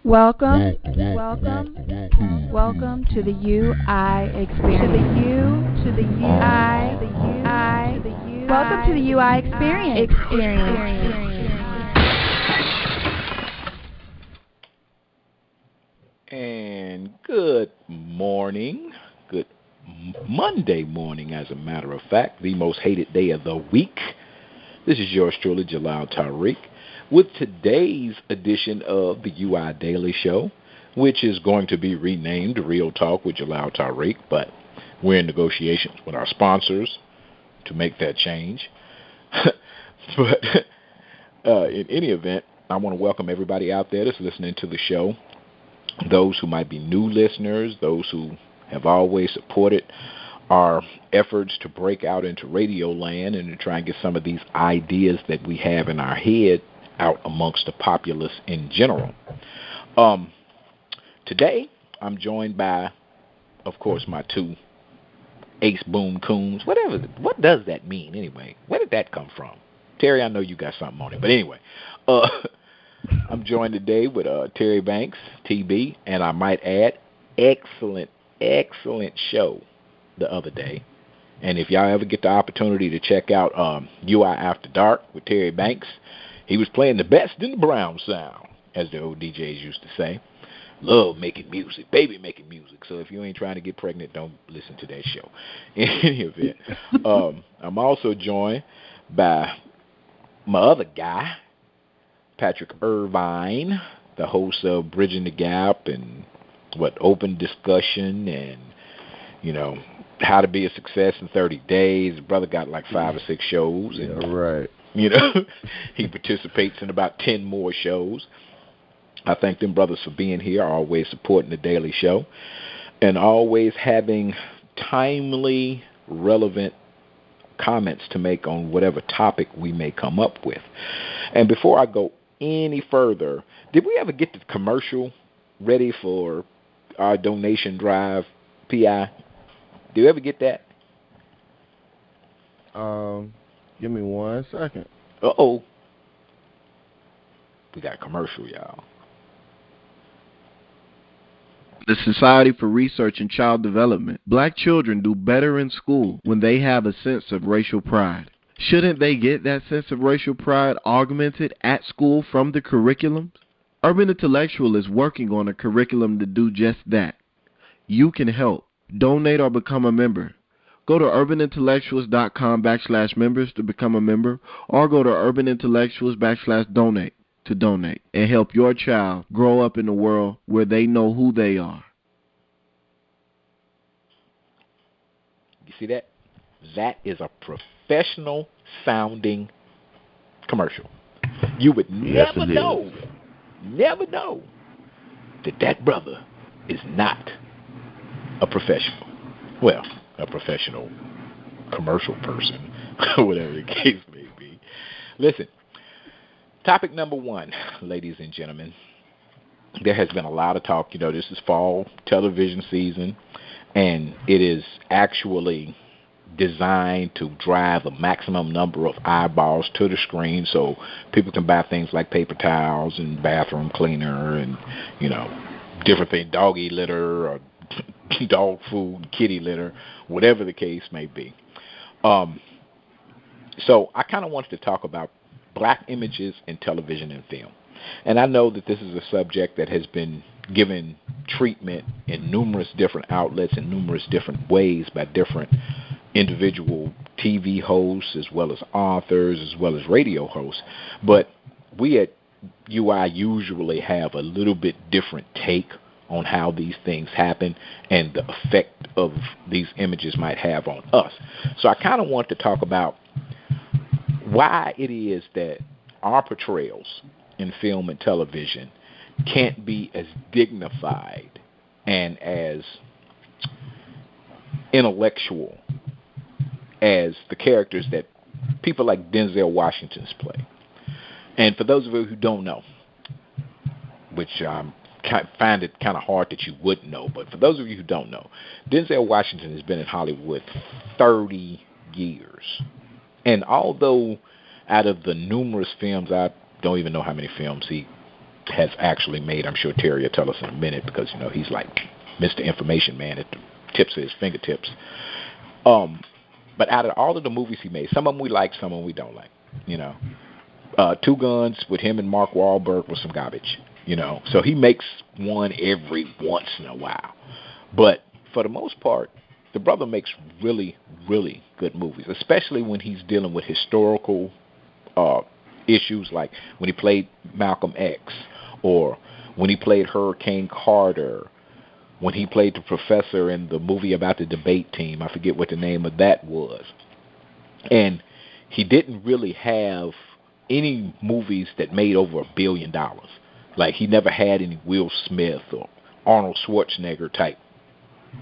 Welcome to the UI experience. Welcome to the UI experience. And good morning. Good Monday morning, as a matter of fact, the most hated day of the week. This is yours truly, Jalal Tariq, with today's edition of the UI Daily Show, which is going to be renamed Real Talk with Jalal Tariq, but we're in negotiations with our sponsors to make that change. But in any event, I want to welcome everybody out there that's listening to the show, those who might be new listeners, those who have always supported our efforts to break out into radio land and to try and get some of these ideas that we have in our head out amongst the populace in general. Today, I'm joined by, of course, my two ace boom coons. What does that mean anyway? Where did that come from? Terry, I know you got something on it, but anyway, I'm joined today with Terry Banks, TB, and I might add, excellent show the other day. And if y'all ever get the opportunity to check out UI After Dark with Terry Banks, he was playing the best in the Brown sound, as the old DJs used to say. Love making music, baby making music. So if you ain't trying to get pregnant, don't listen to that show. In any event, I'm also joined by my other guy, Patrick Irvine, the host of Bridging the Gap and Open Discussion and, How to Be a Success in 30 Days. The brother got like 5 or 6 shows. And, yeah, right. He participates in about 10 more shows. I thank them brothers for being here, always supporting the Daily Show, and always having timely, relevant comments to make on whatever topic we may come up with. And before I go any further, did we ever get the commercial ready for our donation drive, PI? Did you ever get that? Give me 1 second. Uh-oh. We got a commercial, y'all. The Society for Research and Child Development. Black children do better in school when they have a sense of racial pride. Shouldn't they get that sense of racial pride augmented at school from the curriculums? Urban Intellectual is working on a curriculum to do just that. You can help. Donate or become a member. Go to urbanintellectuals.com/members to become a member, or go to urbanintellectuals/donate to donate and help your child grow up in a world where they know who they are. You see that? That is a professional sounding commercial. You would never know that brother is not a professional. Well, a professional commercial person, whatever the case may be. Listen, topic number 1, ladies and gentlemen. There has been a lot of talk. This is fall television season, and it is actually designed to drive a maximum number of eyeballs to the screen so people can buy things like paper towels and bathroom cleaner and, different things, doggy litter or dog food, kitty litter, whatever the case may be. So I kind of wanted to talk about black images in television and film. And I know that this is a subject that has been given treatment in numerous different outlets in numerous different ways by different individual TV hosts as well as authors as well as radio hosts. But we at UI usually have a little bit different take on how these things happen and the effect of these images might have on us. So I kind of want to talk about why it is that our portrayals in film and television can't be as dignified and as intellectual as the characters that people like Denzel Washington's play. And for those of you who don't know, which find it kind of hard that you wouldn't know, but for those of you who don't know, Denzel Washington has been in Hollywood 30 years. And although out of the numerous films, I don't even know how many films he has actually made. I'm sure Terry will tell us in a minute because, you know, he's like Mr. Information Man at the tips of his fingertips. But out of all of the movies he made, some of them we like, some of them we don't like. You know, Two Guns with him and Mark Wahlberg was some garbage. You know, so he makes one every once in a while. But for the most part, the brother makes really, really good movies, especially when he's dealing with historical issues, like when he played Malcolm X, or when he played Hurricane Carter, when he played the professor in the movie about the debate team. I forget what the name of that was. And he didn't really have any movies that made over $1 billion. Like, he never had any Will Smith or Arnold Schwarzenegger type,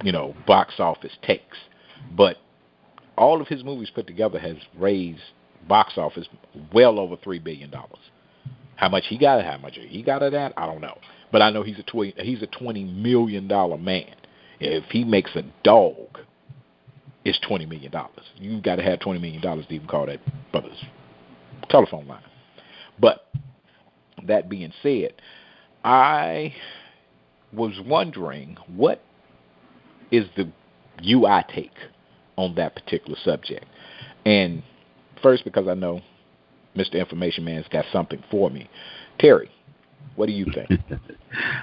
you know, box office takes. But all of his movies put together has raised box office well over $3 billion. How much he got of that, I don't know. But I know he's a $20 million man. If he makes a dog, it's $20 million. You've got to have $20 million to even call that brother's telephone line. But that being said, I was wondering, what is the UI take on that particular subject? And first, because I know Mr. Information Man's got something for me. Terry, what do you think?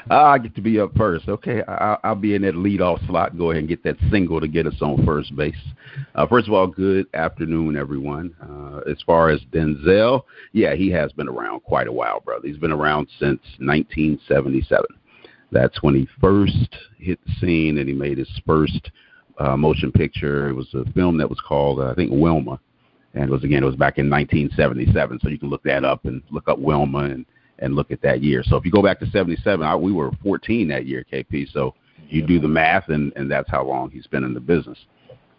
I get to be up first. Okay, I'll be in that leadoff slot. Go ahead and get that single to get us on first base. First of all, good afternoon, everyone. As far as Denzel, yeah, he has been around quite a while, brother. He's been around since 1977. That's when he first hit the scene, and he made his first motion picture. It was a film that was called, I think, Wilma. And it was back in 1977. So you can look that up and look up Wilma and look at that year. So if you go back to 77, we were 14 that year, KP. So you do the math, and that's how long he's been in the business.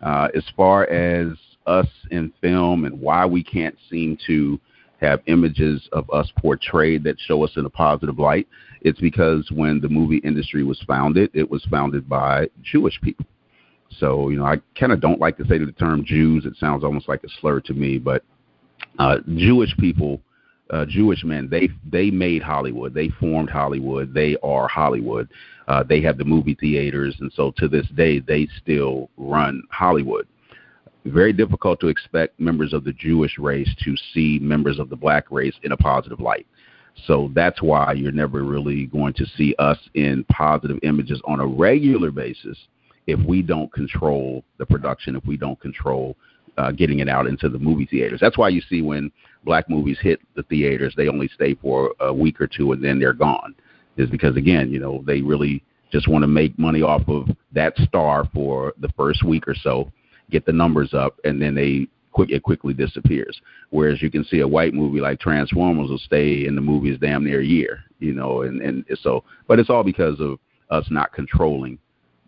As far as us in film and why we can't seem to have images of us portrayed that show us in a positive light, it's because when the movie industry was founded, it was founded by Jewish people. So, you know, I kind of don't like to say the term Jews. It sounds almost like a slur to me, but Jewish people, Jewish men, they made Hollywood. They formed Hollywood. They are Hollywood. They have the movie theaters, and so to this day, they still run Hollywood. Very difficult to expect members of the Jewish race to see members of the black race in a positive light. So that's why you're never really going to see us in positive images on a regular basis if we don't control the production, if we don't control getting it out into the movie theaters. That's why you see when black movies hit the theaters, they only stay for a week or two and then they're gone. Is because, again, you know, they really just want to make money off of that star for the first week or so, get the numbers up, and then it quickly disappears. Whereas you can see a white movie like Transformers will stay in the movies damn near a year, you know, and so, but it's all because of us not controlling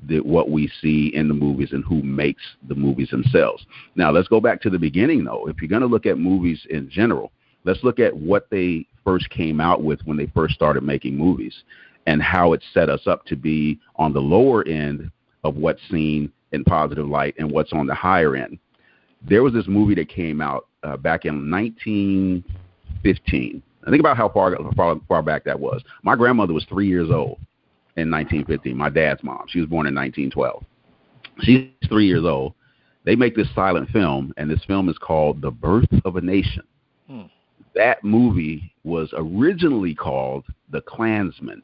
what we see in the movies and who makes the movies themselves. Now, let's go back to the beginning, though. If you're going to look at movies in general, let's look at what they first came out with when they first started making movies and how it set us up to be on the lower end of what's seen in positive light and what's on the higher end. There was this movie that came out back in 1915. I think about how far back that was. My grandmother was 3 years old in 1915, my dad's mom. She was born in 1912. She's 3 years old. They make this silent film, and this film is called The Birth of a Nation. That movie was originally called The Klansman.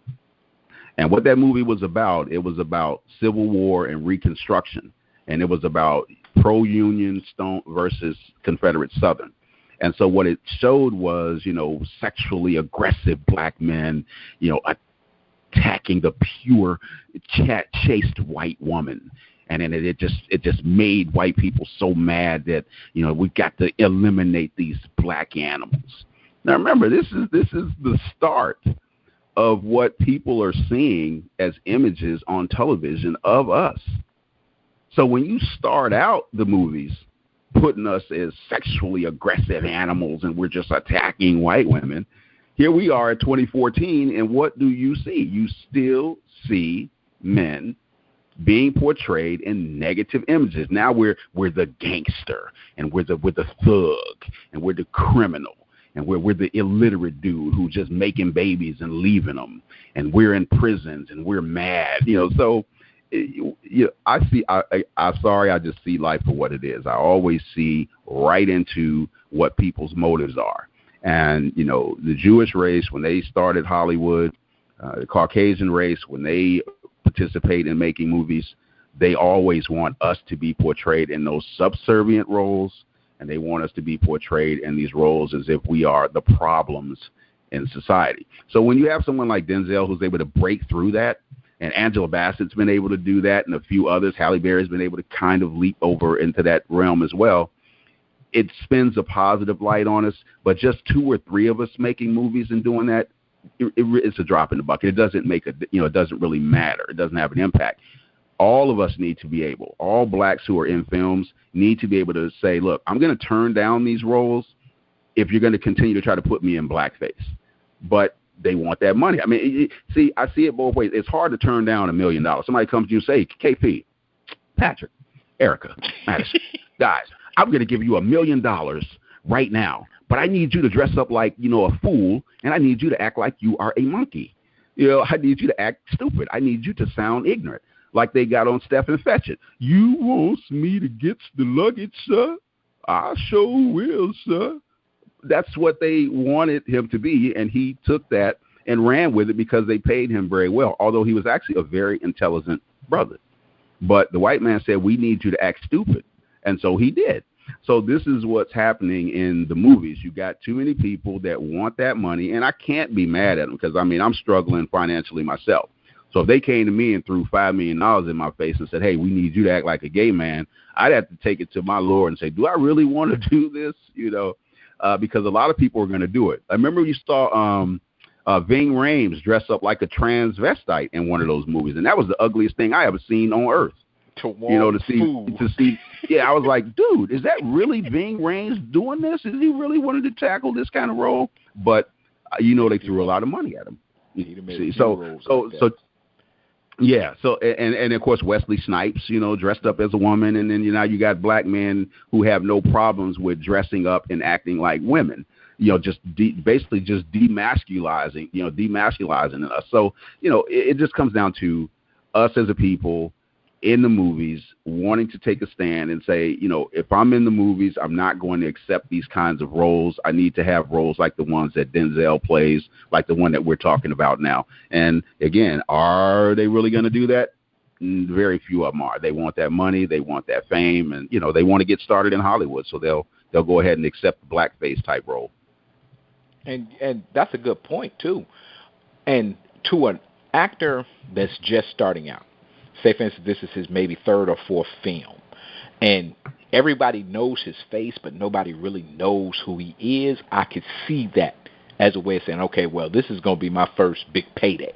And what that movie was about, it was about Civil War and Reconstruction. And it was about pro-Union Stone versus Confederate Southern. And so what it showed was, you know, sexually aggressive black men, you know, attacking the pure, chaste white woman. And then it just made white people so mad that, you know, we've got to eliminate these black animals. Now, remember, this is the start of what people are seeing as images on television of us. So when you start out the movies putting us as sexually aggressive animals and we're just attacking white women, here we are at 2014, and what do you see? You still see men being portrayed in negative images. Now we're the gangster, and we're the thug, and we're the criminal. and we're the illiterate dude who's just making babies and leaving them, and we're in prisons and we're mad, So I'm sorry, I just see life for what it is. I always see right into what people's motives are. And, the Jewish race, when they started Hollywood, the Caucasian race, when they participate in making movies, they always want us to be portrayed in those subservient roles, and they want us to be portrayed in these roles as if we are the problems in society. So when you have someone like Denzel who's able to break through that, and Angela Bassett's been able to do that, and a few others, Halle Berry's been able to kind of leap over into that realm as well, it spins a positive light on us. But just 2 or 3 of us making movies and doing that, it's a drop in the bucket. It doesn't make it doesn't really matter. It doesn't have an impact. All of us need to be able, all blacks who are in films need to be able to say, look, I'm going to turn down these roles if you're going to continue to try to put me in blackface. But they want that money. I mean, I see it both ways. It's hard to turn down $1 million. Somebody comes to you and say, KP, Patrick, Erica, Madison, guys, I'm going to give you $1 million right now, but I need you to dress up like, a fool, and I need you to act like you are a monkey. I need you to act stupid. I need you to sound ignorant, like they got on Stephen Fetchit. You want me to get the luggage, sir? I sure will, sir. That's what they wanted him to be, and he took that and ran with it because they paid him very well, although he was actually a very intelligent brother. But the white man said, we need you to act stupid, and so he did. So this is what's happening in the movies. You got too many people that want that money, and I can't be mad at them because, I'm struggling financially myself. So if they came to me and threw $5 million in my face and said, hey, we need you to act like a gay man, I'd have to take it to my Lord and say, do I really want to do this? Because a lot of people are going to do it. I remember you saw Ving Rhames dress up like a transvestite in one of those movies, and that was the ugliest thing I ever seen on earth. To see. Yeah, I was like, dude, is that really Ving Rhames doing this? Is he really wanted to tackle this kind of role? But they threw a lot of money at him. Yeah. So and of course Wesley Snipes, dressed up as a woman, and then now you got black men who have no problems with dressing up and acting like women. Basically demasculizing us. So it just comes down to us as a people in the movies wanting to take a stand and say, if I'm in the movies, I'm not going to accept these kinds of roles. I need to have roles like the ones that Denzel plays, like the one that we're talking about now. And again, are they really going to do that? Very few of them are. They want that money, they want that fame, and they want to get started in Hollywood, so they'll go ahead and accept the blackface type role. And that's a good point too. And to an actor that's just starting out, say, for instance, this is his maybe 3rd or 4th film, and everybody knows his face, but nobody really knows who he is. I could see that as a way of saying, okay, well, this is going to be my first big payday.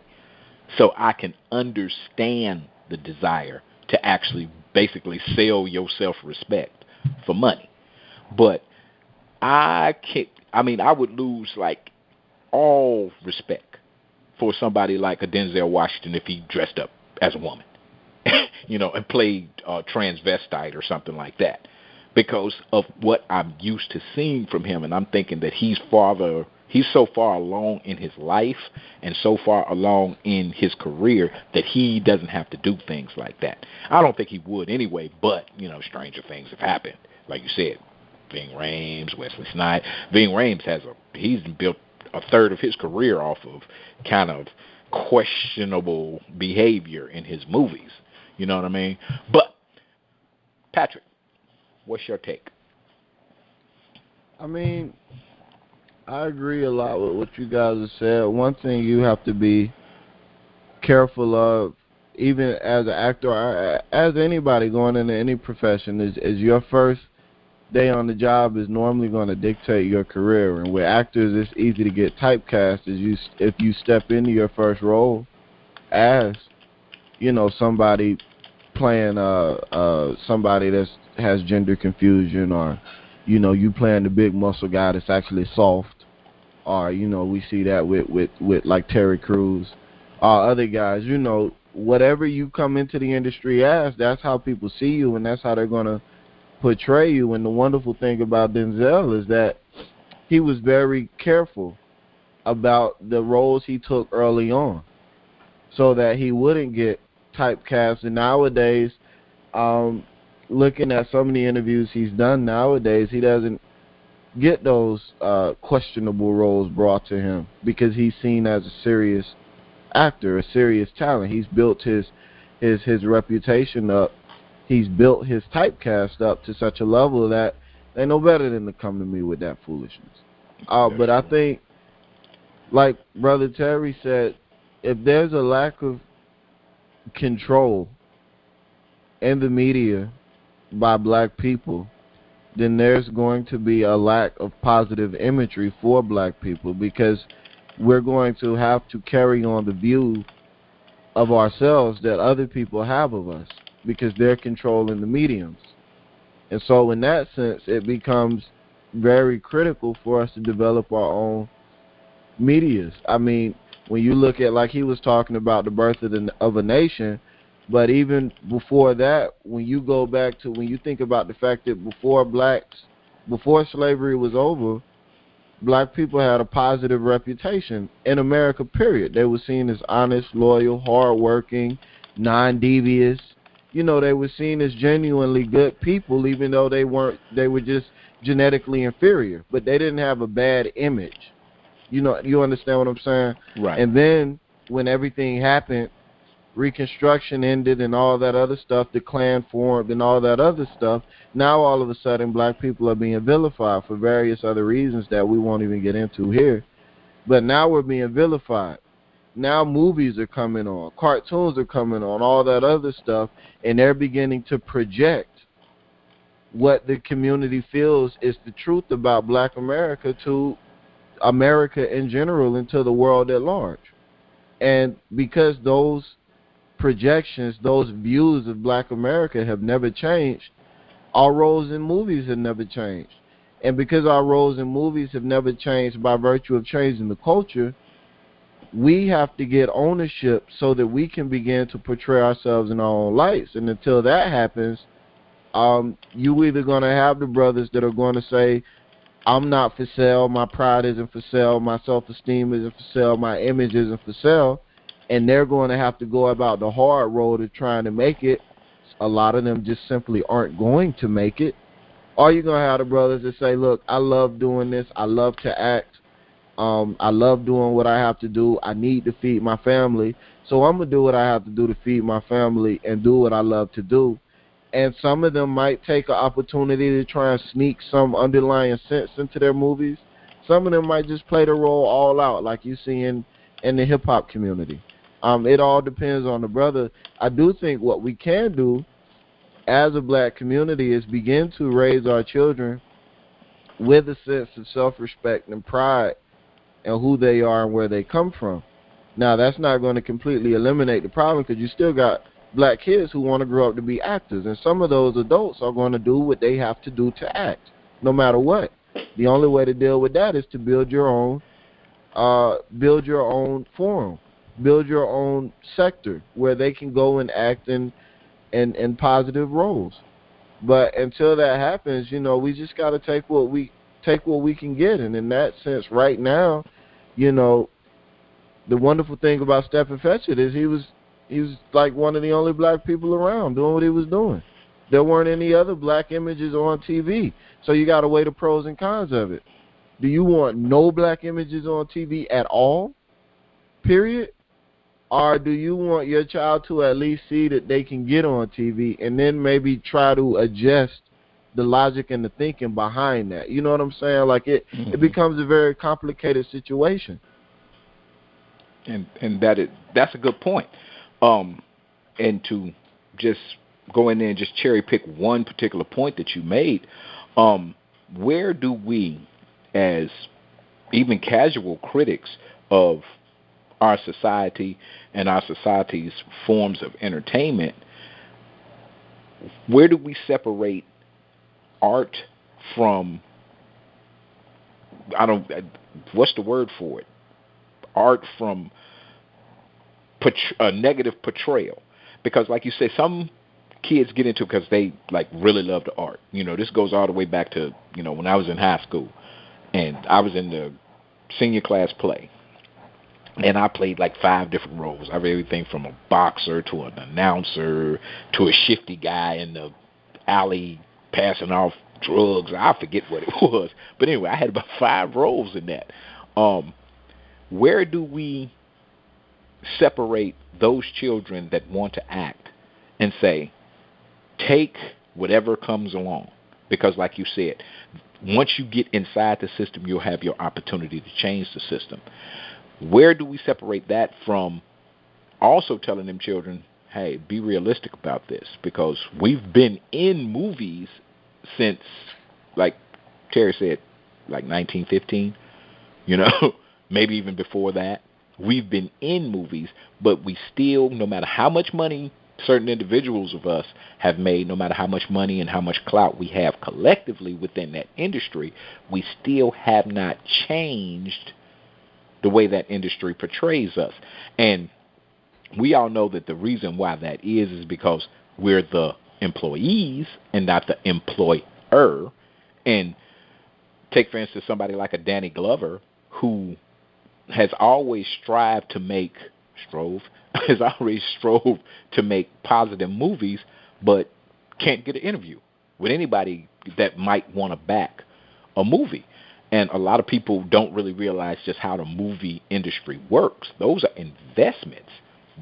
So I can understand the desire to actually basically sell your self-respect for money. But I would lose, like, all respect for somebody like a Denzel Washington if he dressed up as a woman. And played transvestite or something like that, because of what I'm used to seeing from him. And I'm thinking that he's so far along in his life and so far along in his career that he doesn't have to do things like that. I don't think he would anyway, but, stranger things have happened. Like you said, Ving Rhames, Wesley Snipes. Ving Rhames he's built a third of his career off of kind of questionable behavior in his movies. You know what I mean? But, Patrick, what's your take? I agree a lot with what you guys have said. One thing you have to be careful of, even as an actor or as anybody going into any profession, is your first day on the job is normally going to dictate your career. And with actors, it's easy to get typecast if you step into your first role as, somebody playing somebody that has gender confusion, or you playing the big muscle guy that's actually soft, or we see that with like Terry Crews, other guys. Whatever you come into the industry as, that's how people see you, and that's how they're gonna portray you. And the wonderful thing about Denzel is that he was very careful about the roles he took early on so that he wouldn't get typecast. And nowadays, looking at some of the interviews he's done nowadays, he doesn't get those questionable roles brought to him because he's seen as a serious actor, a serious talent. He's built his reputation up. He's built his typecast up to such a level that they know better than to come to me with that foolishness. But I think, like Brother Terry said, if there's a lack of control in the media by black people, then there's going to be a lack of positive imagery for black people, because we're going to have to carry on the view of ourselves that other people have of us because they're controlling the mediums. And so in that sense, it becomes very critical for us to develop our own medias. I mean, when you look at, like he was talking about the birth of a nation, but even before that, when you go back to, when you think about the fact that before slavery was over, black people had a positive reputation in America, period. They were seen as honest, loyal, hardworking, non-devious. You know, they were seen as genuinely good people, even though they were just genetically inferior. But they didn't have a bad image. You know, you understand what I'm saying? Right. And then when everything happened, Reconstruction ended and all that other stuff, the Klan formed and all that other stuff, now all of a sudden black people are being vilified for various other reasons that we won't even get into here. But now we're being vilified. Now movies are coming on, cartoons are coming on, all that other stuff, and they're beginning to project what the community feels is the truth about black America to America in general and to the world at large. And because those projections, those views of black America have never changed, our roles in movies have never changed. And because our roles in movies have never changed by virtue of changing the culture, we have to get ownership so that we can begin to portray ourselves in our own lights. And until that happens, you either going to have the brothers that are going to say, I'm not for sale, my pride isn't for sale, my self-esteem isn't for sale, my image isn't for sale, and they're going to have to go about the hard road of trying to make it. A lot of them just simply aren't going to make it. Or you're going to have the brothers that say, look, I love doing this, I love to act, I love doing what I have to do, I need to feed my family, so I'm going to do what I have to do to feed my family and do what I love to do. And some of them might take an opportunity to try and sneak some underlying sense into their movies. Some of them might just play the role all out, like you see in the hip-hop community. It all depends on the brother. I do think what we can do as a black community is begin to raise our children with a sense of self-respect and pride in who they are and where they come from. Now, that's not going to completely eliminate the problem, because you still got black kids who want to grow up to be actors, and some of those adults are going to do what they have to do to act, no matter what. The only way to deal with that is to build your own forum, build your own sector where they can go and act in positive roles. But until that happens, you know, we just got to take what we can get. And in that sense, right now, you know, the wonderful thing about Stephen Fetchit is he was like one of the only black people around doing what he was doing. There weren't any other black images on TV, so you got to weigh the pros and cons of it. Do you want no black images on TV at all, period? Or do you want your child to at least see that they can get on TV and then maybe try to adjust the logic and the thinking behind that? You know what I'm saying? Like it becomes a very complicated situation. And that's a good point. And to just go in there and just cherry pick one particular point that you made, where do we, as even casual critics of our society and our society's forms of entertainment, where do we separate art from, what's the word for it? Art from a negative portrayal. Because like you said, some kids get into it because they like really love the art. You know, this goes all the way back to, you know, when I was in high school. and I was in the senior class play. And I played like 5 different roles. I read everything from a boxer to an announcer to a shifty guy in the alley passing off drugs. I forget what it was. But anyway, I had about 5 roles in that. Where do we separate those children that want to act and say, take whatever comes along? Because like you said, once you get inside the system, you'll have your opportunity to change the system. Where do we separate that from also telling them children, hey, be realistic about this? Because we've been in movies since, like Terry said, like 1915, maybe even before that. We've been in movies, but we still, no matter how much money certain individuals of us have made, no matter how much money and how much clout we have collectively within that industry, we still have not changed the way that industry portrays us. And we all know that the reason why that is because we're the employees and not the employer. And take, for instance, somebody like a Danny Glover, who has always strove to make positive movies, but can't get an interview with anybody that might want to back a movie. And a lot of people don't really realize just how the movie industry works. Those are investments.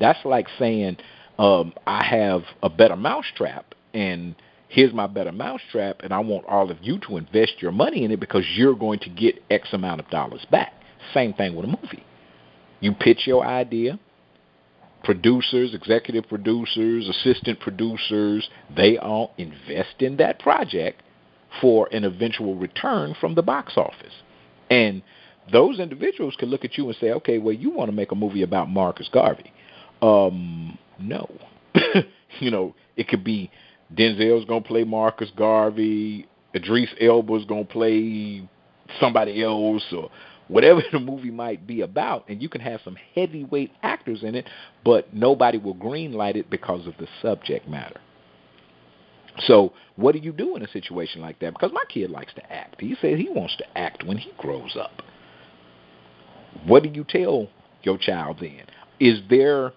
That's like saying, I have a better mousetrap, and here's my better mousetrap, and I want all of you to invest your money in it because you're going to get X amount of dollars back. Same thing with a movie. You pitch your idea. Producers, executive producers, assistant producers, they all invest in that project for an eventual return from the box office. And those individuals can look at you and say, okay, well, you want to make a movie about Marcus Garvey. No. It could be Denzel's going to play Marcus Garvey, Idris Elba's going to play somebody else, or whatever the movie might be about. And you can have some heavyweight actors in it, but nobody will greenlight it because of the subject matter. So what do you do in a situation like that? Because my kid likes to act. He says he wants to act when he grows up. What do you tell your child then? Is there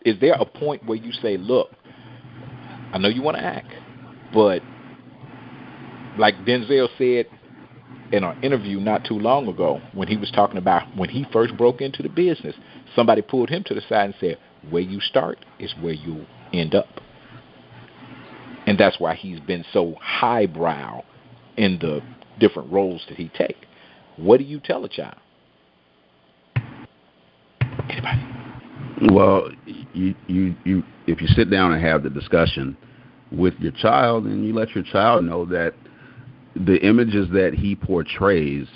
a point where you say, look, I know you want to act, but like Denzel said in an interview not too long ago, when he was talking about when he first broke into the business, somebody pulled him to the side and said, where you start is where you end up. And that's why he's been so highbrow in the different roles that he takes. What do you tell a child? Anybody? Well, you if you sit down and have the discussion with your child, and you let your child know that the images that he portrays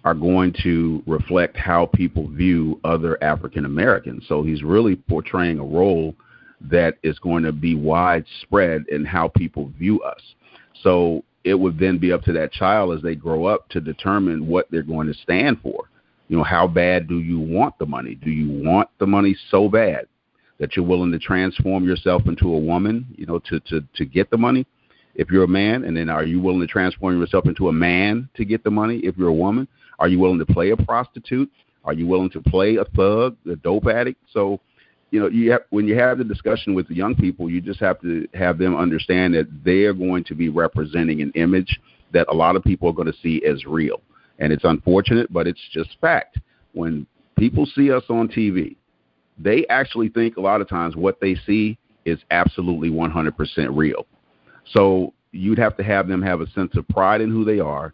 are going to reflect how people view other African Americans. So he's really portraying a role that is going to be widespread in how people view us. So it would then be up to that child as they grow up to determine what they're going to stand for. How bad do you want the money? Do you want the money so bad that you're willing to transform yourself into a woman, to get the money if you're a man? And then are you willing to transform yourself into a man to get the money if you're a woman? Are you willing to play a prostitute? Are you willing to play a thug, a dope addict? So, when you have the discussion with the young people, you just have to have them understand that they're going to be representing an image that a lot of people are going to see as real. And it's unfortunate, but it's just fact. When people see us on TV, they actually think a lot of times what they see is absolutely 100% real. So you'd have to have them have a sense of pride in who they are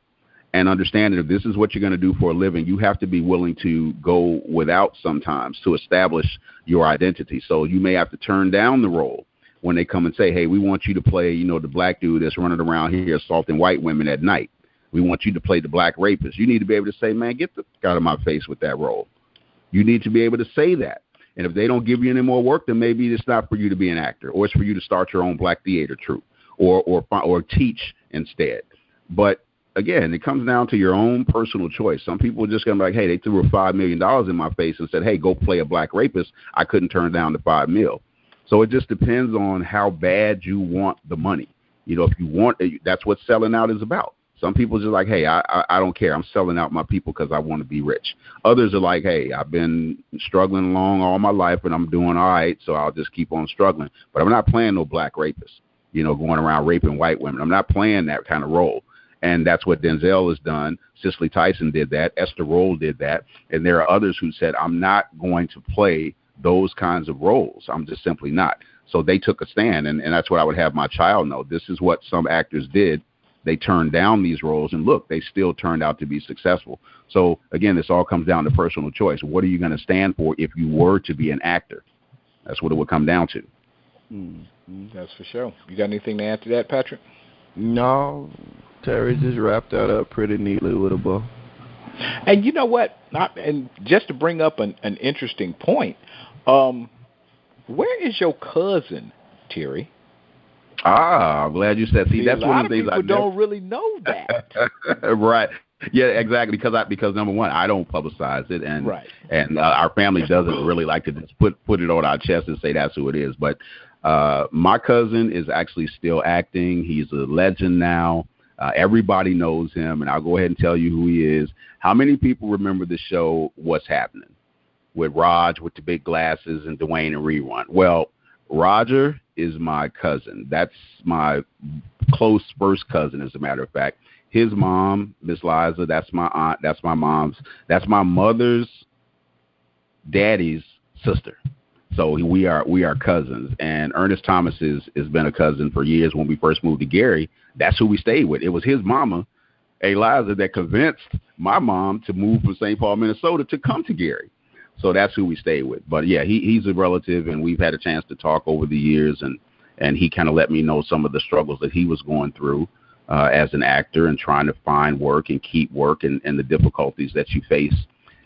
and understand that if this is what you're going to do for a living, you have to be willing to go without sometimes to establish your identity. So you may have to turn down the role when they come and say, hey, we want you to play, the black dude that's running around here assaulting white women at night. We want you to play the black rapist. You need to be able to say, man, get the out of my face with that role. You need to be able to say that. And if they don't give you any more work, then maybe it's not for you to be an actor, or it's for you to start your own black theater troupe or teach instead. But again, it comes down to your own personal choice. Some people are just going to be like, hey, they threw $5 million in my face and said, hey, go play a black rapist. I couldn't turn down the $5 million. So it just depends on how bad you want the money. If you want, that's what selling out is about. Some people just like, hey, I don't care. I'm selling out my people because I want to be rich. Others are like, hey, I've been struggling along all my life and I'm doing all right, so I'll just keep on struggling. But I'm not playing no black rapist, going around raping white women. I'm not playing that kind of role. And that's what Denzel has done. Cicely Tyson did that. Esther Roll did that. And there are others who said, I'm not going to play those kinds of roles. I'm just simply not. So they took a stand, and that's what I would have my child know. This is what some actors did. They turned down these roles, and look, they still turned out to be successful. So, again, this all comes down to personal choice. What are you going to stand for if you were to be an actor? That's what it would come down to. That's for sure. You got anything to add to that, Patrick? No, Terry just wrapped that up pretty neatly with a bow. And you know what? And just to bring up an interesting point, where is your cousin, Terry? I'm glad you said. See, that's one of the things people don't really know that. Right. Yeah, exactly. Because number one, I don't publicize it, and right. And our family doesn't really like to just put it on our chest and say that's who it is. But my cousin is actually still acting. He's a legend now. Everybody knows him, and I'll go ahead and tell you who he is. How many people remember the show What's Happening with Raj with the big glasses and Dwayne and Rerun? Well, Roger is my cousin. That's my close first cousin, as a matter of fact. His mom, Miss Liza, that's my aunt. That's my my mother's daddy's sister. So we are cousins. And Ernest Thomas has been a cousin for years. When we first moved to Gary, that's who we stayed with. It was his mama, Eliza, that convinced my mom to move from St. Paul, Minnesota to come to Gary. So that's who we stay with. But, yeah, he's a relative, and we've had a chance to talk over the years, and he kind of let me know some of the struggles that he was going through as an actor and trying to find work and keep work and the difficulties that you face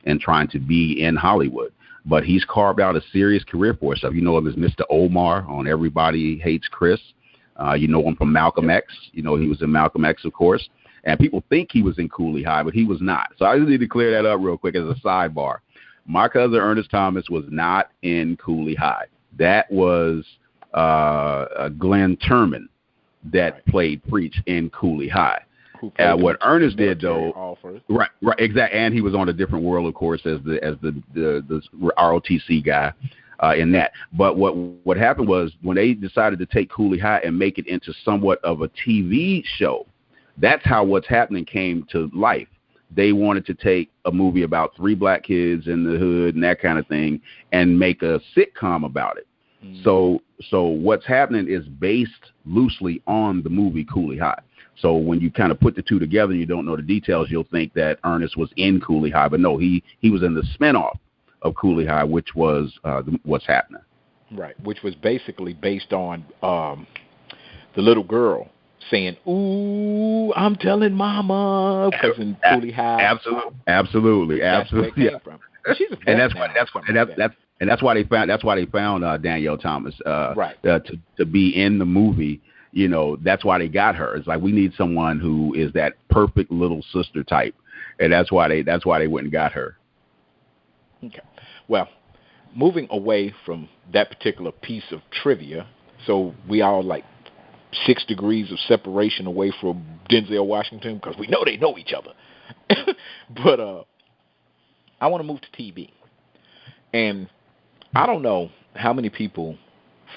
in trying to be in Hollywood. But he's carved out a serious career for himself. You know him as Mr. Omar on Everybody Hates Chris. You know him from Malcolm X. You know he was in Malcolm X, of course. And people think he was in Cooley High, but he was not. So I just need to clear that up real quick as a sidebar. My cousin Ernest Thomas was not in Cooley High. That was Glenn Turman that played Preach in Cooley High. What Ernest did, though, right, exactly, and he was on A Different World, of course, as the ROTC guy in that. But what happened was when they decided to take Cooley High and make it into somewhat of a TV show, that's how What's Happening came to life. They wanted to take a movie about 3 black kids in the hood and that kind of thing and make a sitcom about it. So What's Happening is based loosely on the movie Cooley High. So when you kind of put the two together and you don't know the details, you'll think that Ernest was in Cooley High. But no, he was in the spinoff of Cooley High, which was What's Happening. Right, which was basically based on the little girl saying, "Ooh, I'm telling Mama," because in Cooley High. Absolutely. That's where it came from. She's a vet and that's why they found Danielle Thomas to be in the movie. You know, that's why they got her. It's like we need someone who is that perfect little sister type, and that's why they went and got her. Okay. Well, moving away from that particular piece of trivia, so we all like 6 degrees of separation away from Denzel Washington because we know they know each other. But I want to move to TV, and I don't know how many people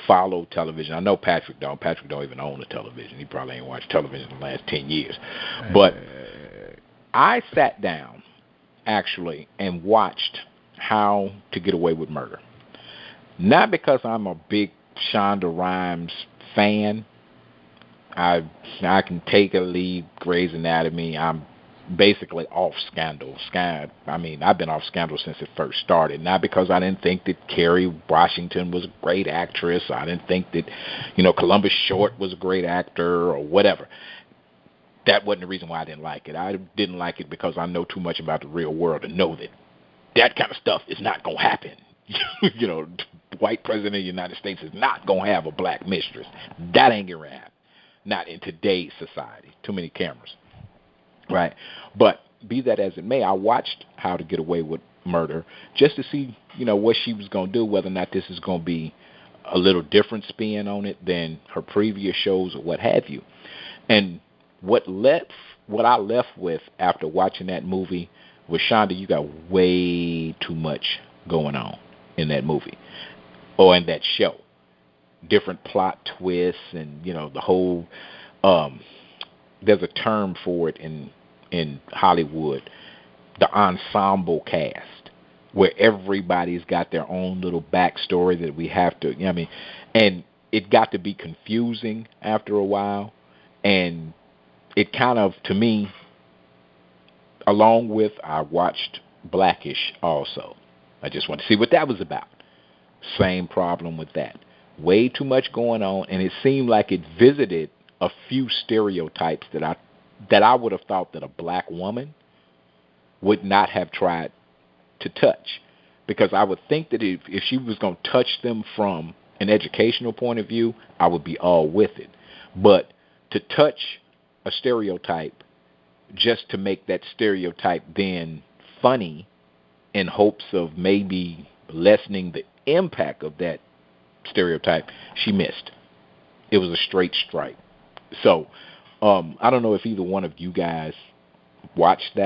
follow television. I know Patrick don't. Patrick don't even own a television. He probably ain't watched television in the last 10 years. But I sat down, actually, and watched How to Get Away with Murder. Not because I'm a big Shonda Rhimes fan. I can take or leave Grey's Anatomy. I'm basically off Scandal. I've been off Scandal since it first started. Not because I didn't think that Kerry Washington was a great actress. I didn't think that, Columbus Short was a great actor or whatever. That wasn't the reason why I didn't like it. I didn't like it because I know too much about the real world to know that kind of stuff is not going to happen. The white president of the United States is not going to have a black mistress. That ain't going to happen. Not in today's society. Too many cameras. Right. But be that as it may, I watched How to Get Away with Murder just to see, what she was going to do, whether or not this is going to be a little different spin on it than her previous shows or what have you. And what left what I left with after watching that movie was, Shonda, you got way too much going on in that movie or in that show. Different plot twists and, the whole, there's a term for it in Hollywood, the ensemble cast, where everybody's got their own little backstory that we have to, and it got to be confusing after a while, and it kind of, to me, along with, I watched Blackish also. I just want to see what that was about. Same problem with that. Way too much going on, and it seemed like it visited a few stereotypes that I would have thought that a black woman would not have tried to touch, because I would think that if she was going to touch them from an educational point of view, I would be all with it. But to touch a stereotype just to make that stereotype then funny in hopes of maybe lessening the impact of that stereotype, she missed. It was a straight strike. So I don't know if either one of you guys watched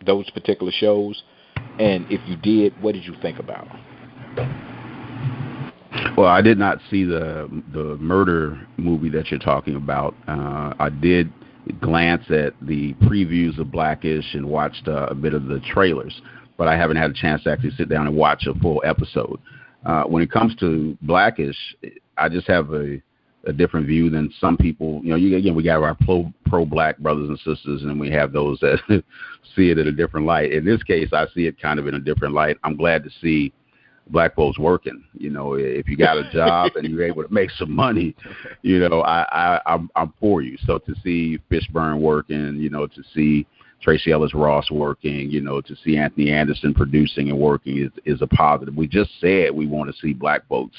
those particular shows, and if you did, what did you think about them? Well, I did not see the murder movie that you're talking about. I did glance at the previews of Blackish and watched a bit of the trailers, but I haven't had a chance to actually sit down and watch a full episode. When it comes to Blackish, I just have a different view than some people. We got our pro-black brothers and sisters, and then we have those that see it in a different light. In this case, I see it kind of in a different light. I'm glad to see black folks working. If you got a job and you're able to make some money, I'm for you. So to see Fishburne working, to see Tracy Ellis Ross working, to see Anthony Anderson producing and working is a positive. We just said we want to see black folks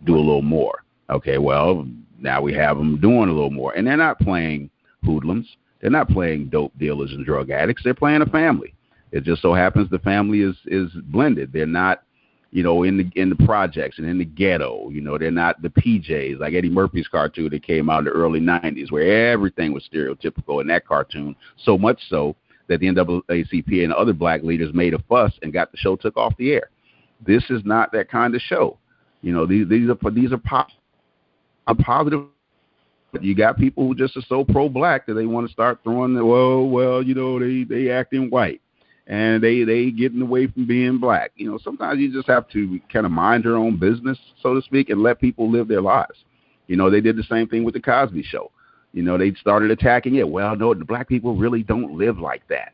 do a little more. Okay, well, now we have them doing a little more. And they're not playing hoodlums. They're not playing dope dealers and drug addicts. They're playing a family. It just so happens the family is blended. They're not, in the projects and in the ghetto. They're not the PJs like Eddie Murphy's cartoon that came out in the early 90s where everything was stereotypical in that cartoon, so much so that the NAACP and other black leaders made a fuss and got the show took off the air. This is not that kind of show. These are positive. You got people who just are so pro-black that they want to start throwing they acting white and they getting away from being black. Sometimes you just have to kind of mind your own business, so to speak, and let people live their lives. They did the same thing with the Cosby Show. They started attacking it. Well, no, the black people really don't live like that.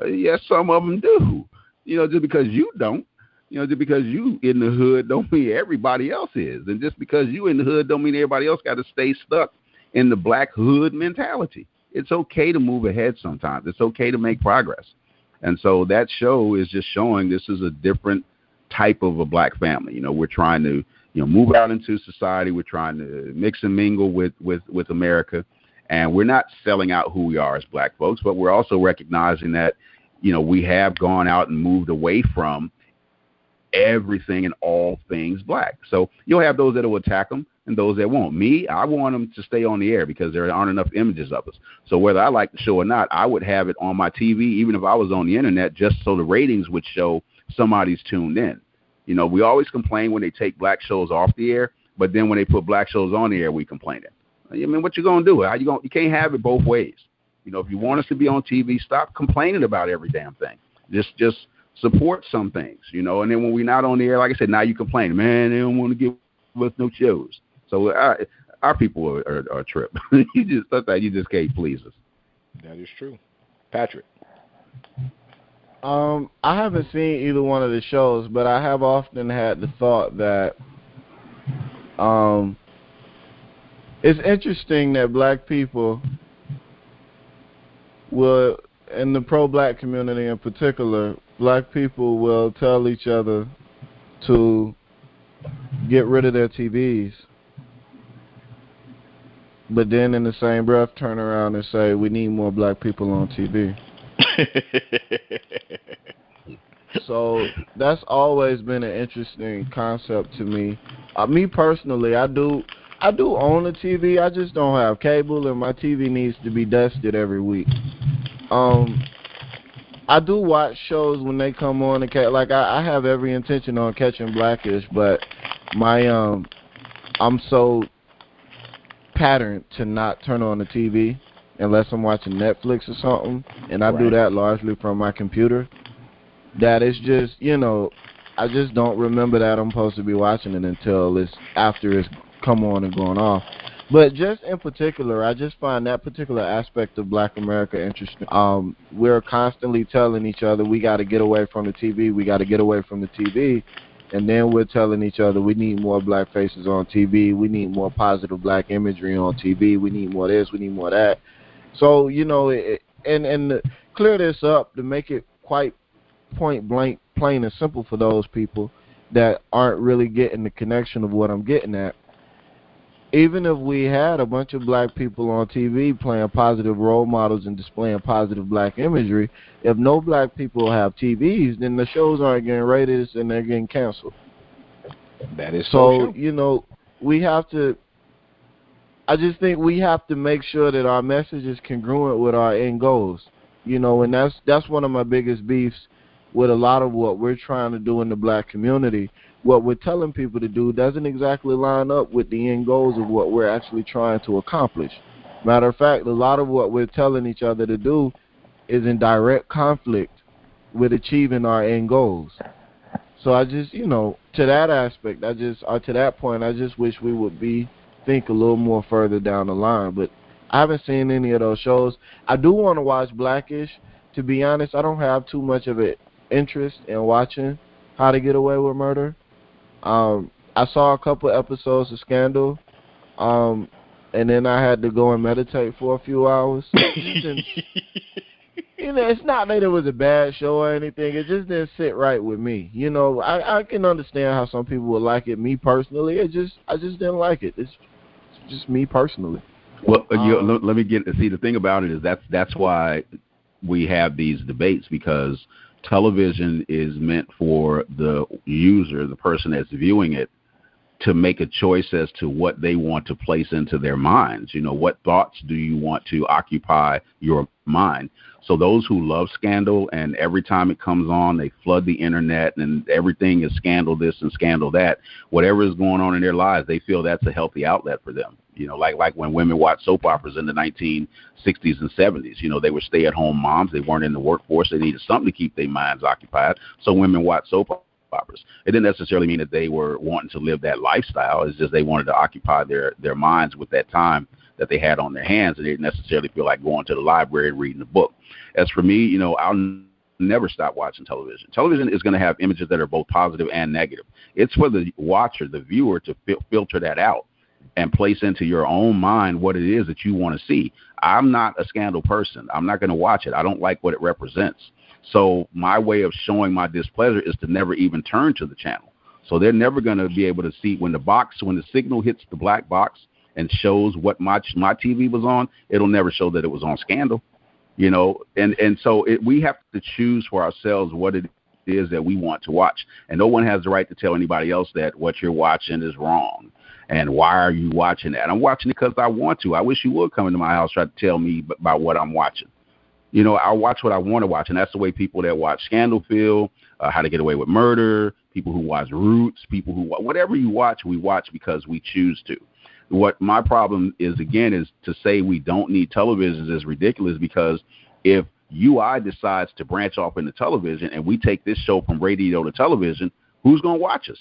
Yes, some of them do. Just because you don't, just because you in the hood don't mean everybody else is. And just because you in the hood don't mean everybody else got to stay stuck in the black hood mentality. It's okay to move ahead sometimes. It's okay to make progress. And so that show is just showing this is a different type of a black family. We're trying to, move out into society. We're trying to mix and mingle with America. And we're not selling out who we are as black folks, but we're also recognizing that, we have gone out and moved away from everything and all things black. So you'll have those that will attack them and those that won't. Me, I want them to stay on the air because there aren't enough images of us. So whether I like the show or not, I would have it on my TV, even if I was on the internet, just so the ratings would show somebody's tuned in. We always complain when they take black shows off the air, but then when they put black shows on the air, we complain. What you going to do? You can't have it both ways. If you want us to be on TV, stop complaining about every damn thing. Just support some things, and then when we're not on the air, like I said, now you complain, man, they don't want to give us no shows. So our people are a trip. Sometimes you just can't please us. That is true. Patrick. I haven't seen either one of the shows, but I have often had the thought that it's interesting that black people will, in the pro-black community in particular, black people will tell each other to get rid of their TVs, but then in the same breath turn around and say we need more black people on TV. So that's always been an interesting concept to me. Me personally, I do own a TV. I just don't have cable, and my TV needs to be dusted every week. I do watch shows when they come on. Like I have every intention on catching Blackish, but my I'm so patterned to not turn on the TV unless I'm watching Netflix or something, and I do that largely from my computer. That it's just, I just don't remember that I'm supposed to be watching it until it's after it's come on and gone off. But just in particular, I just find that particular aspect of Black America interesting. We're constantly telling each other we got to get away from the TV, we got to get away from the TV, and then we're telling each other we need more black faces on TV, we need more positive black imagery on TV, we need more this, we need more that. So, and to clear this up, to make it quite point blank, plain and simple for those people that aren't really getting the connection of what I'm getting at, even if we had a bunch of black people on TV playing positive role models and displaying positive black imagery, if no black people have TVs, then the shows aren't getting rated and they're getting canceled. That is so true. We have to, I just think we have to make sure that our message is congruent with our end goals. And that's one of my biggest beefs with a lot of what we're trying to do in the black community. What we're telling people to do doesn't exactly line up with the end goals of what we're actually trying to accomplish. Matter of fact, a lot of what we're telling each other to do is in direct conflict with achieving our end goals. So I just, to that aspect, to that point, I just wish we would think a little more further down the line. But I haven't seen any of those shows. I do want to watch Blackish. To be honest, I don't have too much of an interest in watching How to Get Away with Murder. I saw a couple episodes of Scandal, and then I had to go and meditate for a few hours. It's not that it was a bad show or anything. It just didn't sit right with me. I can understand how some people would like it. Me personally, I just didn't like it. It's just me personally. Well, let me see. The thing about it is that's why we have these debates, because television is meant for the user, the person that's viewing it, to make a choice as to what they want to place into their minds. What thoughts do you want to occupy your mind? So those who love Scandal, and every time it comes on, they flood the internet and everything is scandal this and scandal that. Whatever is going on in their lives, they feel that's a healthy outlet for them. Like when women watched soap operas in the 1960s and 70s, they were stay-at-home moms. They weren't in the workforce. They needed something to keep their minds occupied. So women watched soap operas. It didn't necessarily mean that they were wanting to live that lifestyle. It's just they wanted to occupy their minds with that time that they had on their hands, and they didn't necessarily feel like going to the library and reading a book. As for me, I'll never stop watching television. Television is going to have images that are both positive and negative. It's for the watcher, the viewer, to filter that out and place into your own mind what it is that you want to see. I'm not a Scandal person. I'm not going to watch it. I don't like what it represents. So my way of showing my displeasure is to never even turn to the channel. So they're never going to be able to see when the signal hits the black box and shows what my TV was on, it'll never show that it was on Scandal. And so we have to choose for ourselves what it is that we want to watch. And no one has the right to tell anybody else that what you're watching is wrong. And why are you watching that? I'm watching it because I want to. I wish you would come into my house, try to tell me about what I'm watching. I watch what I want to watch, and that's the way people that watch Scandal feel, How to Get Away with Murder, people who watch Roots, people who whatever you watch, we watch because we choose to. What my problem is, again, is to say we don't need televisions is ridiculous, because if UI decides to branch off into television and we take this show from radio to television, who's going to watch us?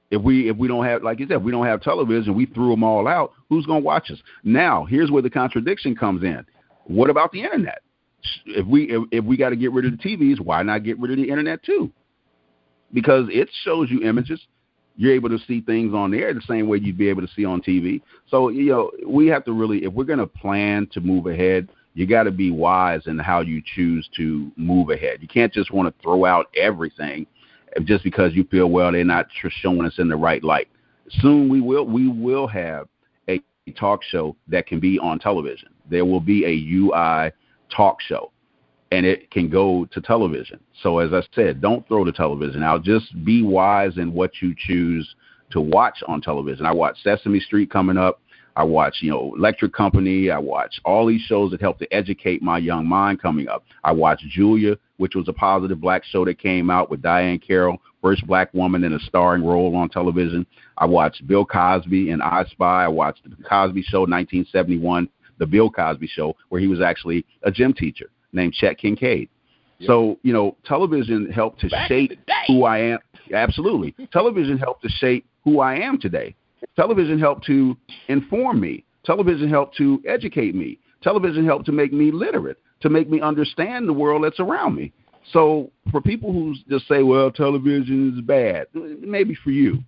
If we don't have, like you said, if we don't have television, we threw them all out, who's going to watch us? Now, here's where the contradiction comes in. What about the internet? If we got to get rid of the TVs, why not get rid of the internet too? Because it shows you images. You're able to see things on there the same way you'd be able to see on TV. So, we have to really, if we're going to plan to move ahead, you got to be wise in how you choose to move ahead. You can't just want to throw out everything just because you feel, well, they're not showing us in the right light. Soon we will have a talk show that can be on television. There will be a UI talk show, and it can go to television. So as I said, don't throw the television out. Just be wise in what you choose to watch on television. I watch Sesame Street coming up. I watch, Electric Company. I watch all these shows that help to educate my young mind coming up. I watched Julia, which was a positive black show that came out with Diane Carroll, first black woman in a starring role on television. I watched Bill Cosby and I Spy. I watched The Cosby Show, 1971, The Bill Cosby Show, where he was actually a gym teacher named Chet Kincaid. Yep. So, television helped to shape who I am. Absolutely. Television helped to shape who I am today. Television helped to inform me. Television helped to educate me. Television helped to make me literate, to make me understand the world that's around me. So for people who just say, well, television is bad, maybe for you.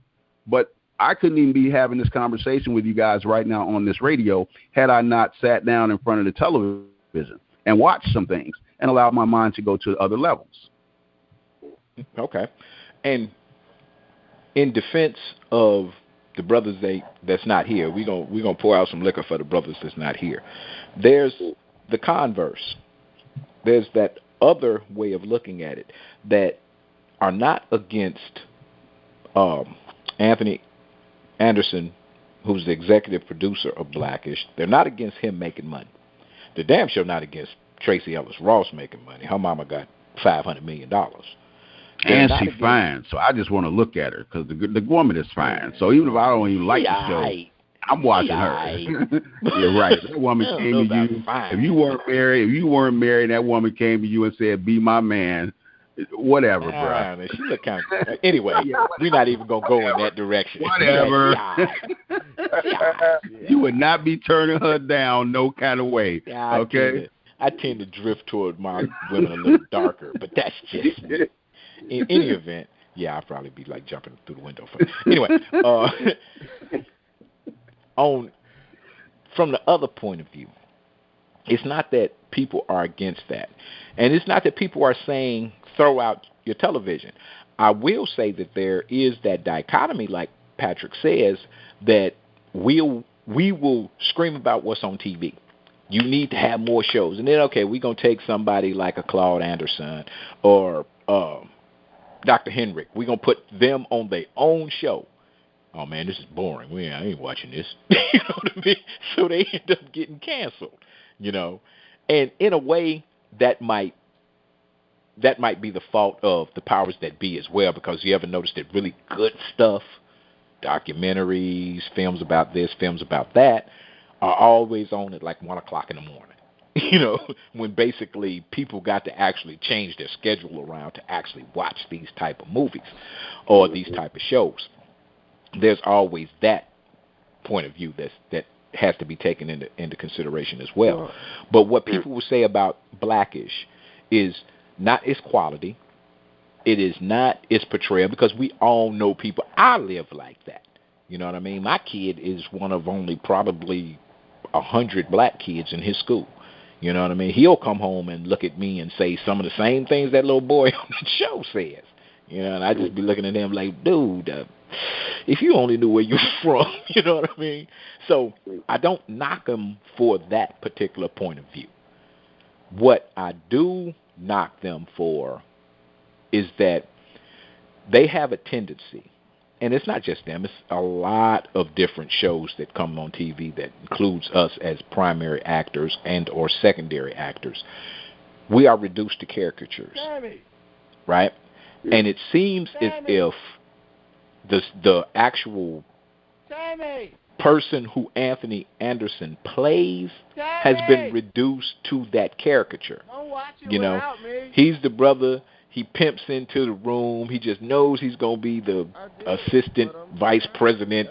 But I couldn't even be having this conversation with you guys right now on this radio had I not sat down in front of the television and watched some things and allowed my mind to go to other levels. Okay. And in defense of the brothers that's not here, we're gonna pour out some liquor for the brothers that's not here. There's the converse. There's that other way of looking at it that are not against Anthony Anderson, who's the executive producer of Blackish. They're not against him making money. They're damn sure not against Tracy Ellis Ross making money. Her mama got $500 million. And she's fine, so I just want to look at her because the woman is fine. So even if I don't even like the show, I'm watching her. You're right. That woman came to you. If you weren't married, that woman came to you and said, "Be my man." Whatever, bro. She look kind of. Anyway, we're not even gonna go in that direction. Whatever. You would not be turning her down, no kind of way. Okay. I tend to drift toward my women a little darker, but that's just me. In any event, I'd probably be like jumping through the window. Anyway, from the other point of view, it's not that people are against that, and it's not that people are saying throw out your television. I will say that there is that dichotomy, like Patrick says, that we will scream about what's on TV. You need to have more shows, and then we're gonna take somebody like a Claude Anderson or Dr. Henrik. We're going to put them on their own show. Oh, man, this is boring. I ain't watching this. You know what I mean? So they end up getting canceled, And in a way, that might be the fault of the powers that be as well, because you ever notice that really good stuff, documentaries, films about this, films about that, are always on at like 1 o'clock in the morning. When basically people got to actually change their schedule around to actually watch these type of movies or these type of shows. There's always that point of view that has to be taken into consideration as well. But what people will say about Blackish is not its quality. It is not its portrayal, because we all know people. I live like that. You know what I mean? My kid is one of only probably 100 black kids in his school. You know what I mean? He'll come home and look at me and say some of the same things that little boy on the show says. And I just be looking at him like, dude, if you only knew where you're from, you know what I mean? So I don't knock them for that particular point of view. What I do knock them for is that they have a tendency, and it's not just them, it's a lot of different shows that come on TV that includes us as primary actors and or secondary actors. We are reduced to caricatures, right? And it seems as if the actual person who Anthony Anderson plays has been reduced to that caricature. He's the brother. He pimps into the room. He just knows he's going to be the assistant vice president,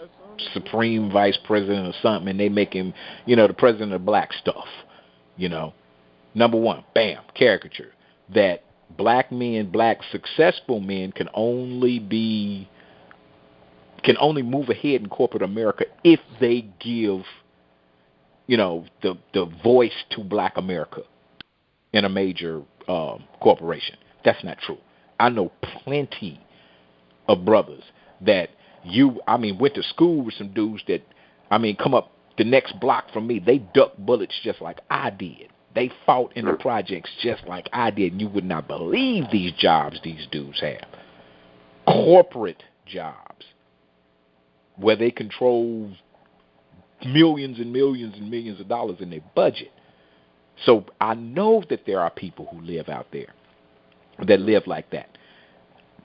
supreme vice president or something, and they make him, the president of black stuff. Number one, bam, caricature. That black men, black successful men can only move ahead in corporate America if they give, the voice to black America in a major corporation. That's not true. I know plenty of brothers that went to school with some dudes that, come up the next block from me. They duck bullets just like I did. They fought in the projects just like I did. And you would not believe these jobs these dudes have. Corporate jobs where they control millions and millions and millions of dollars in their budget. So I know that there are people who live out there that live like that.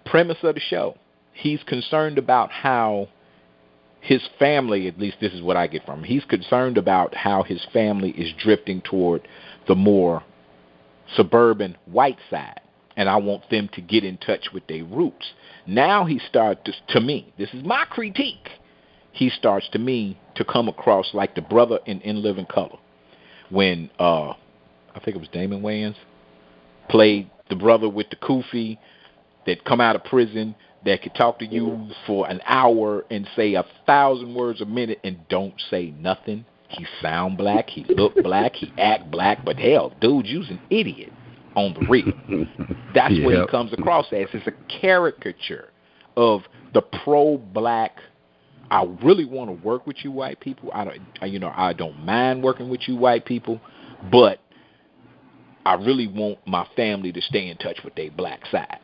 Premise of the show, he's concerned about how his family, at least this is what I get from him, he's concerned about how his family is drifting toward the more suburban white side, and I want them to get in touch with their roots. Now he starts to me, this is my critique, he starts to me to come across like the brother in Living Color when I think it was Damon Wayans played the brother with the kufi that come out of prison that could talk to you for an hour and say 1,000 words a minute and don't say nothing. He sound black, he look black, he act black, but hell, dude, you's an idiot on the real. That's what he comes across as. It's a caricature of the pro-black. I really want to work with you white people. I don't mind working with you white people, but I really want my family to stay in touch with their black side.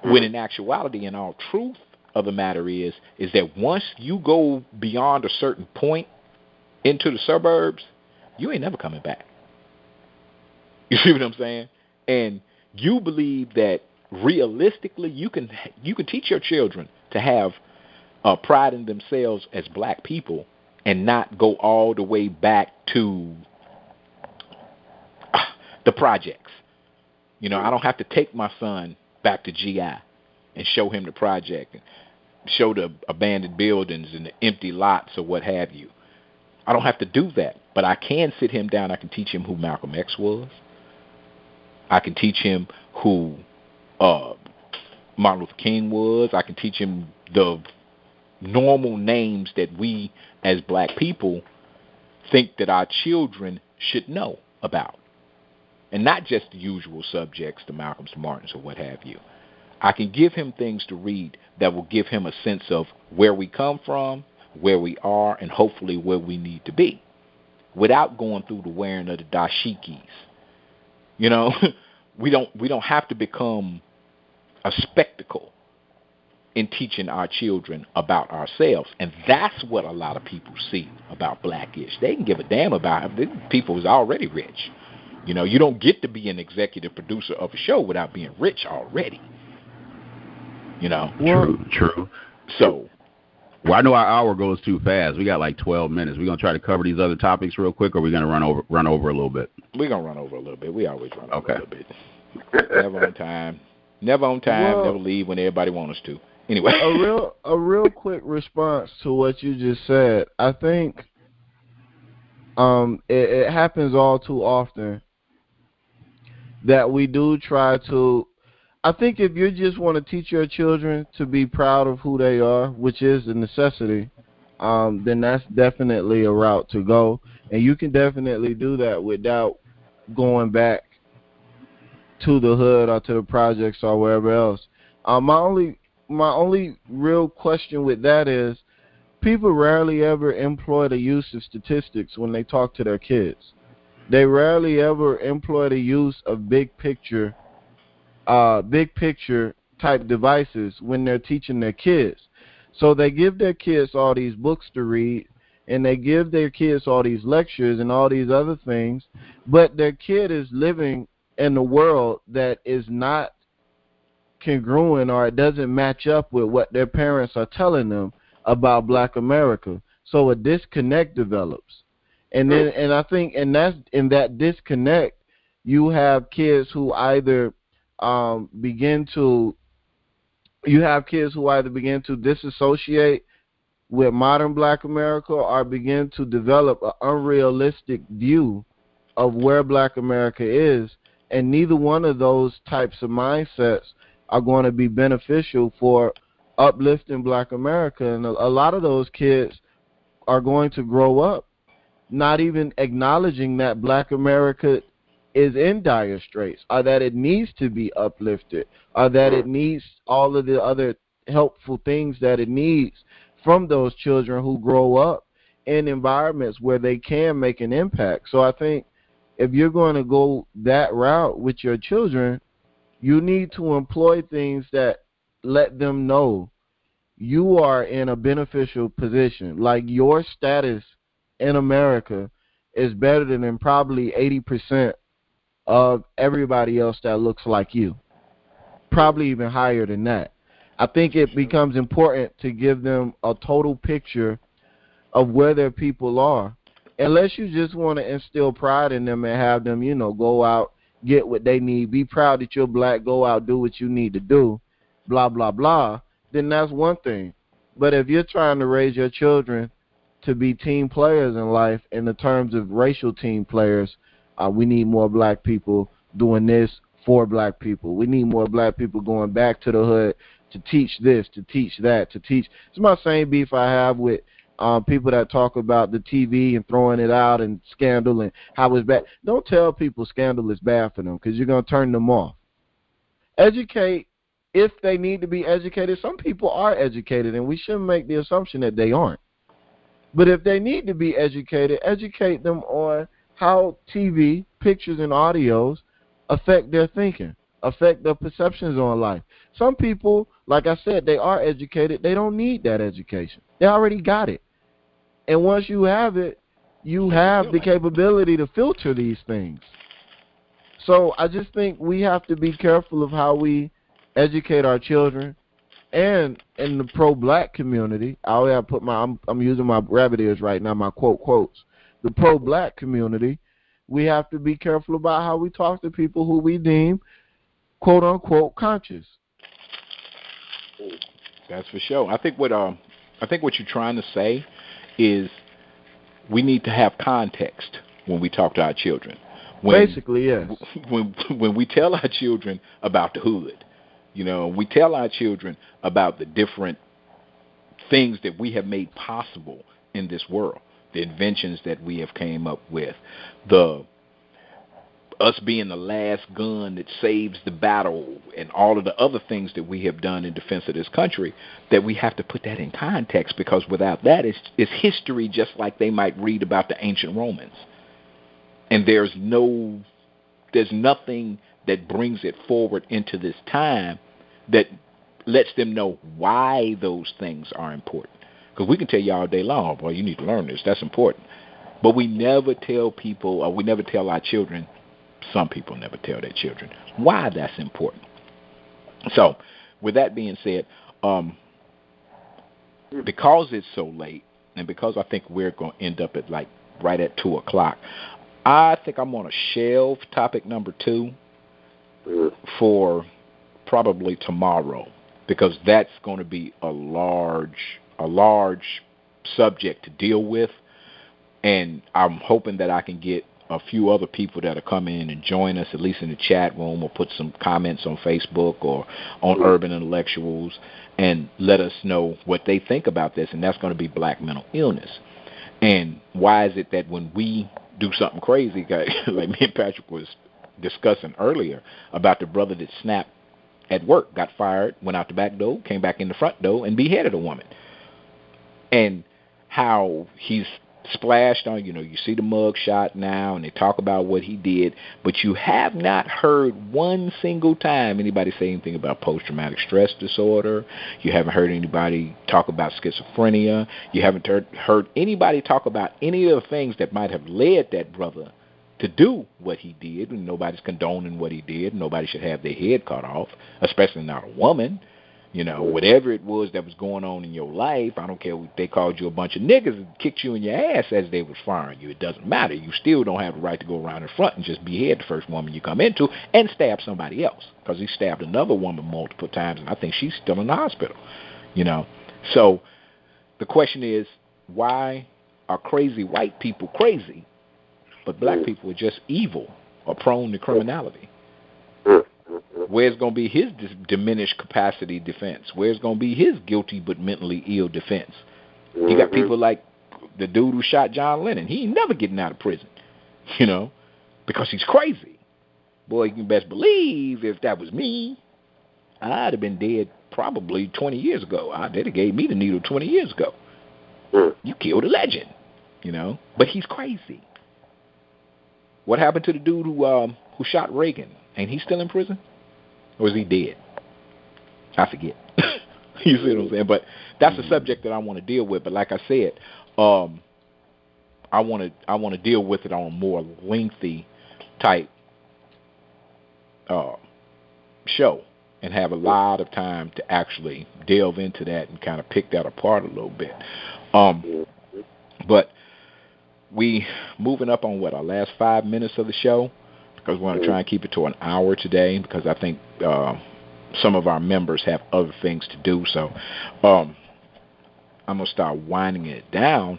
When in actuality, in all truth of the matter is that once you go beyond a certain point into the suburbs, you ain't never coming back. You see what I'm saying? And you believe that realistically you can teach your children to have pride in themselves as black people and not go all the way back to the projects. I don't have to take my son back to GI and show him the project and show the abandoned buildings and the empty lots or what have you. I don't have to do that, but I can sit him down. I can teach him who Malcolm X was. I can teach him who Martin Luther King was. I can teach him the normal names that we as black people think that our children should know about. And not just the usual subjects, the Malcolms, the Martins, or what have you. I can give him things to read that will give him a sense of where we come from, where we are, and hopefully where we need to be, without going through the wearing of the dashikis. We don't have to become a spectacle in teaching our children about ourselves, and that's what a lot of people see about Blackish. They can give a damn about people who's already rich. You don't get to be an executive producer of a show without being rich already. True. So, well, I know our hour goes too fast. We got like 12 minutes. We're gonna try to cover these other topics real quick, or we're gonna run over a little bit. We're gonna run over a little bit. We always run over a little bit. Never on time. Never leave when everybody wants us to. Anyway, a real quick response to what you just said. I think it happens all too often that we do try to. I think if you just want to teach your children to be proud of who they are, which is a necessity, then that's definitely a route to go, and you can definitely do that without going back to the hood or to the projects or wherever else. My only real question with that is, people rarely ever employ the use of statistics when they talk to their kids. They rarely ever employ the use of big picture type devices when they're teaching their kids. So they give their kids all these books to read, and they give their kids all these lectures and all these other things, but their kid is living in a world that is not congruent, or it doesn't match up with what their parents are telling them about Black America. So a disconnect develops. And I think in that disconnect, you have kids who either begin to disassociate with modern Black America, or begin to develop an unrealistic view of where Black America is. And neither one of those types of mindsets are going to be beneficial for uplifting Black America. And a lot of those kids are going to grow up not even acknowledging that Black America is in dire straits, or that it needs to be uplifted, or that it needs all of the other helpful things that it needs from those children who grow up in environments where they can make an impact. So I think if you're going to go that route with your children, you need to employ things that let them know you are in a beneficial position. Like, your status in America is better than probably 80% of everybody else that looks like you. Probably even higher than that. I think it becomes important to give them a total picture of where their people are. Unless you just want to instill pride in them and have them, go out, get what they need, be proud that you're black, go out, do what you need to do, blah, blah, blah, then that's one thing. But if you're trying to raise your children to be team players in life, in the terms of racial team players, we need more black people doing this for black people. We need more black people going back to the hood to teach this, to teach that, to teach. It's my same beef I have with people that talk about the TV and throwing it out and Scandal and how it's bad. Don't tell people Scandal is bad for them, because you're going to turn them off. Educate if they need to be educated. Some people are educated, and we shouldn't make the assumption that they aren't. But if they need to be educated, educate them on how TV, pictures, and audios affect their thinking, affect their perceptions on life. Some people, like I said, they are educated. They don't need that education. They already got it. And once you have it, you have the capability to filter these things. So I just think we have to be careful of how we educate our children. And in the pro-black community, I'm using my rabbit ears right now, my quotes. The pro-black community, we have to be careful about how we talk to people who we deem, quote unquote, conscious. That's for sure. I think what you're trying to say is we need to have context when we talk to our children. Basically, yes. When we tell our children about the hood, we tell our children about the different things that we have made possible in this world, the inventions that we have came up with, us being the last gun that saves the battle, and all of the other things that we have done in defense of this country, that we have to put that in context, because without that, it's history, just like they might read about the ancient Romans. And there's nothing that brings it forward into this time that lets them know why those things are important. Because we can tell you all day long, boy, you need to learn this, that's important. But we never tell people, or we never tell our children, some people never tell their children, why that's important. So, with that being said, because it's so late, and because I think we're going to end up at right at 2 o'clock, I think I'm going to shelve topic number 2 for probably tomorrow, because that's going to be a large subject to deal with, and I'm hoping that I can get a few other people that'll come in and join us, at least in the chat room, or put some comments on Facebook or on Urban Intellectuals, and let us know what they think about this, and that's going to be black mental illness. And why is it that when we do something crazy, like me and Patrick was discussing earlier about the brother that snapped at work, got fired, went out the back door, came back in the front door, and beheaded a woman. And how he's splashed on, you see the mug shot now, and they talk about what he did, but you have not heard one single time anybody say anything about post-traumatic stress disorder. You haven't heard anybody talk about schizophrenia. You haven't heard anybody talk about any of the things that might have led that brother to do what he did. And nobody's condoning what he did. Nobody should have their head cut off, especially not a woman. Whatever it was that was going on in your life, I don't care if they called you a bunch of niggas and kicked you in your ass as they was firing you. It doesn't matter. You still don't have the right to go around in front and just behead the first woman you come into and stab somebody else, because he stabbed another woman multiple times, and I think she's still in the hospital. So the question is, why are crazy white people crazy, but black people are just evil or prone to criminality? Where's going to be his diminished capacity defense? Where's going to be his guilty but mentally ill defense? You got people like the dude who shot John Lennon. He ain't never getting out of prison, because he's crazy. Boy, you can best believe if that was me, I'd have been dead probably 20 years ago. They'd have gave me the needle 20 years ago. You killed a legend, But he's crazy. What happened to the dude who shot Reagan? Ain't he still in prison? Or is he dead? I forget. You see what I'm saying? But that's a subject that I want to deal with. But like I said, I want to deal with it on a more lengthy type show and have a lot of time to actually delve into that and kind of pick that apart a little bit. But we moving up on our last 5 minutes of the show, because we want to try and keep it to an hour today, because I think some of our members have other things to do. So I'm going to start winding it down.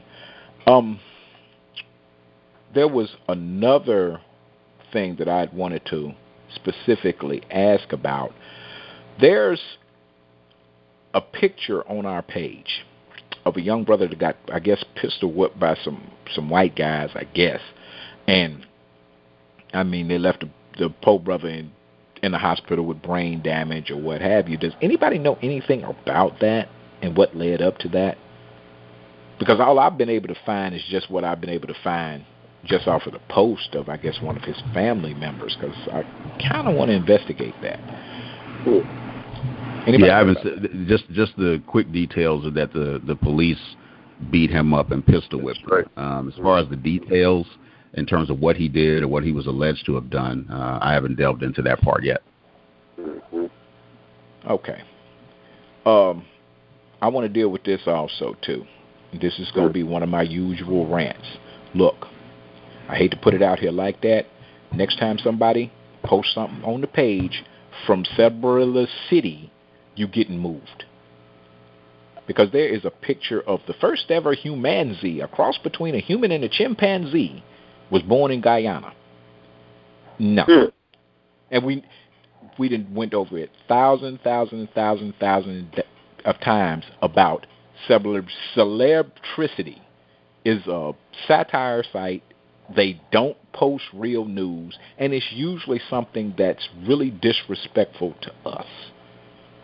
There was another thing that I wanted to specifically ask about. There's a picture on our page of a young brother that got, I guess, pistol whipped by some white guys, I guess. And, I mean, they left the poor brother in the hospital with brain damage or what have you. Does anybody know anything about that and what led up to that? Because all I've been able to find is just what I've been able to find just off of the post of, I guess, one of his family members, because I kind of want to investigate that. Anybody just the quick details of that the police beat him up and pistol whipped him. As far as the details in terms of what he did or what he was alleged to have done, I haven't delved into that part yet. Okay. I want to deal with this also, too. This is going to be one of my usual rants. Look, I hate to put it out here like that. Next time somebody posts something on the page from Cerebral City, you getting moved. Because there is a picture of the first ever humanzee, a cross between a human and a chimpanzee, was born in Guyana. No. And we done went over it thousands of times about Celebricity is a satire site. They don't post real news, and it's usually something that's really disrespectful to us.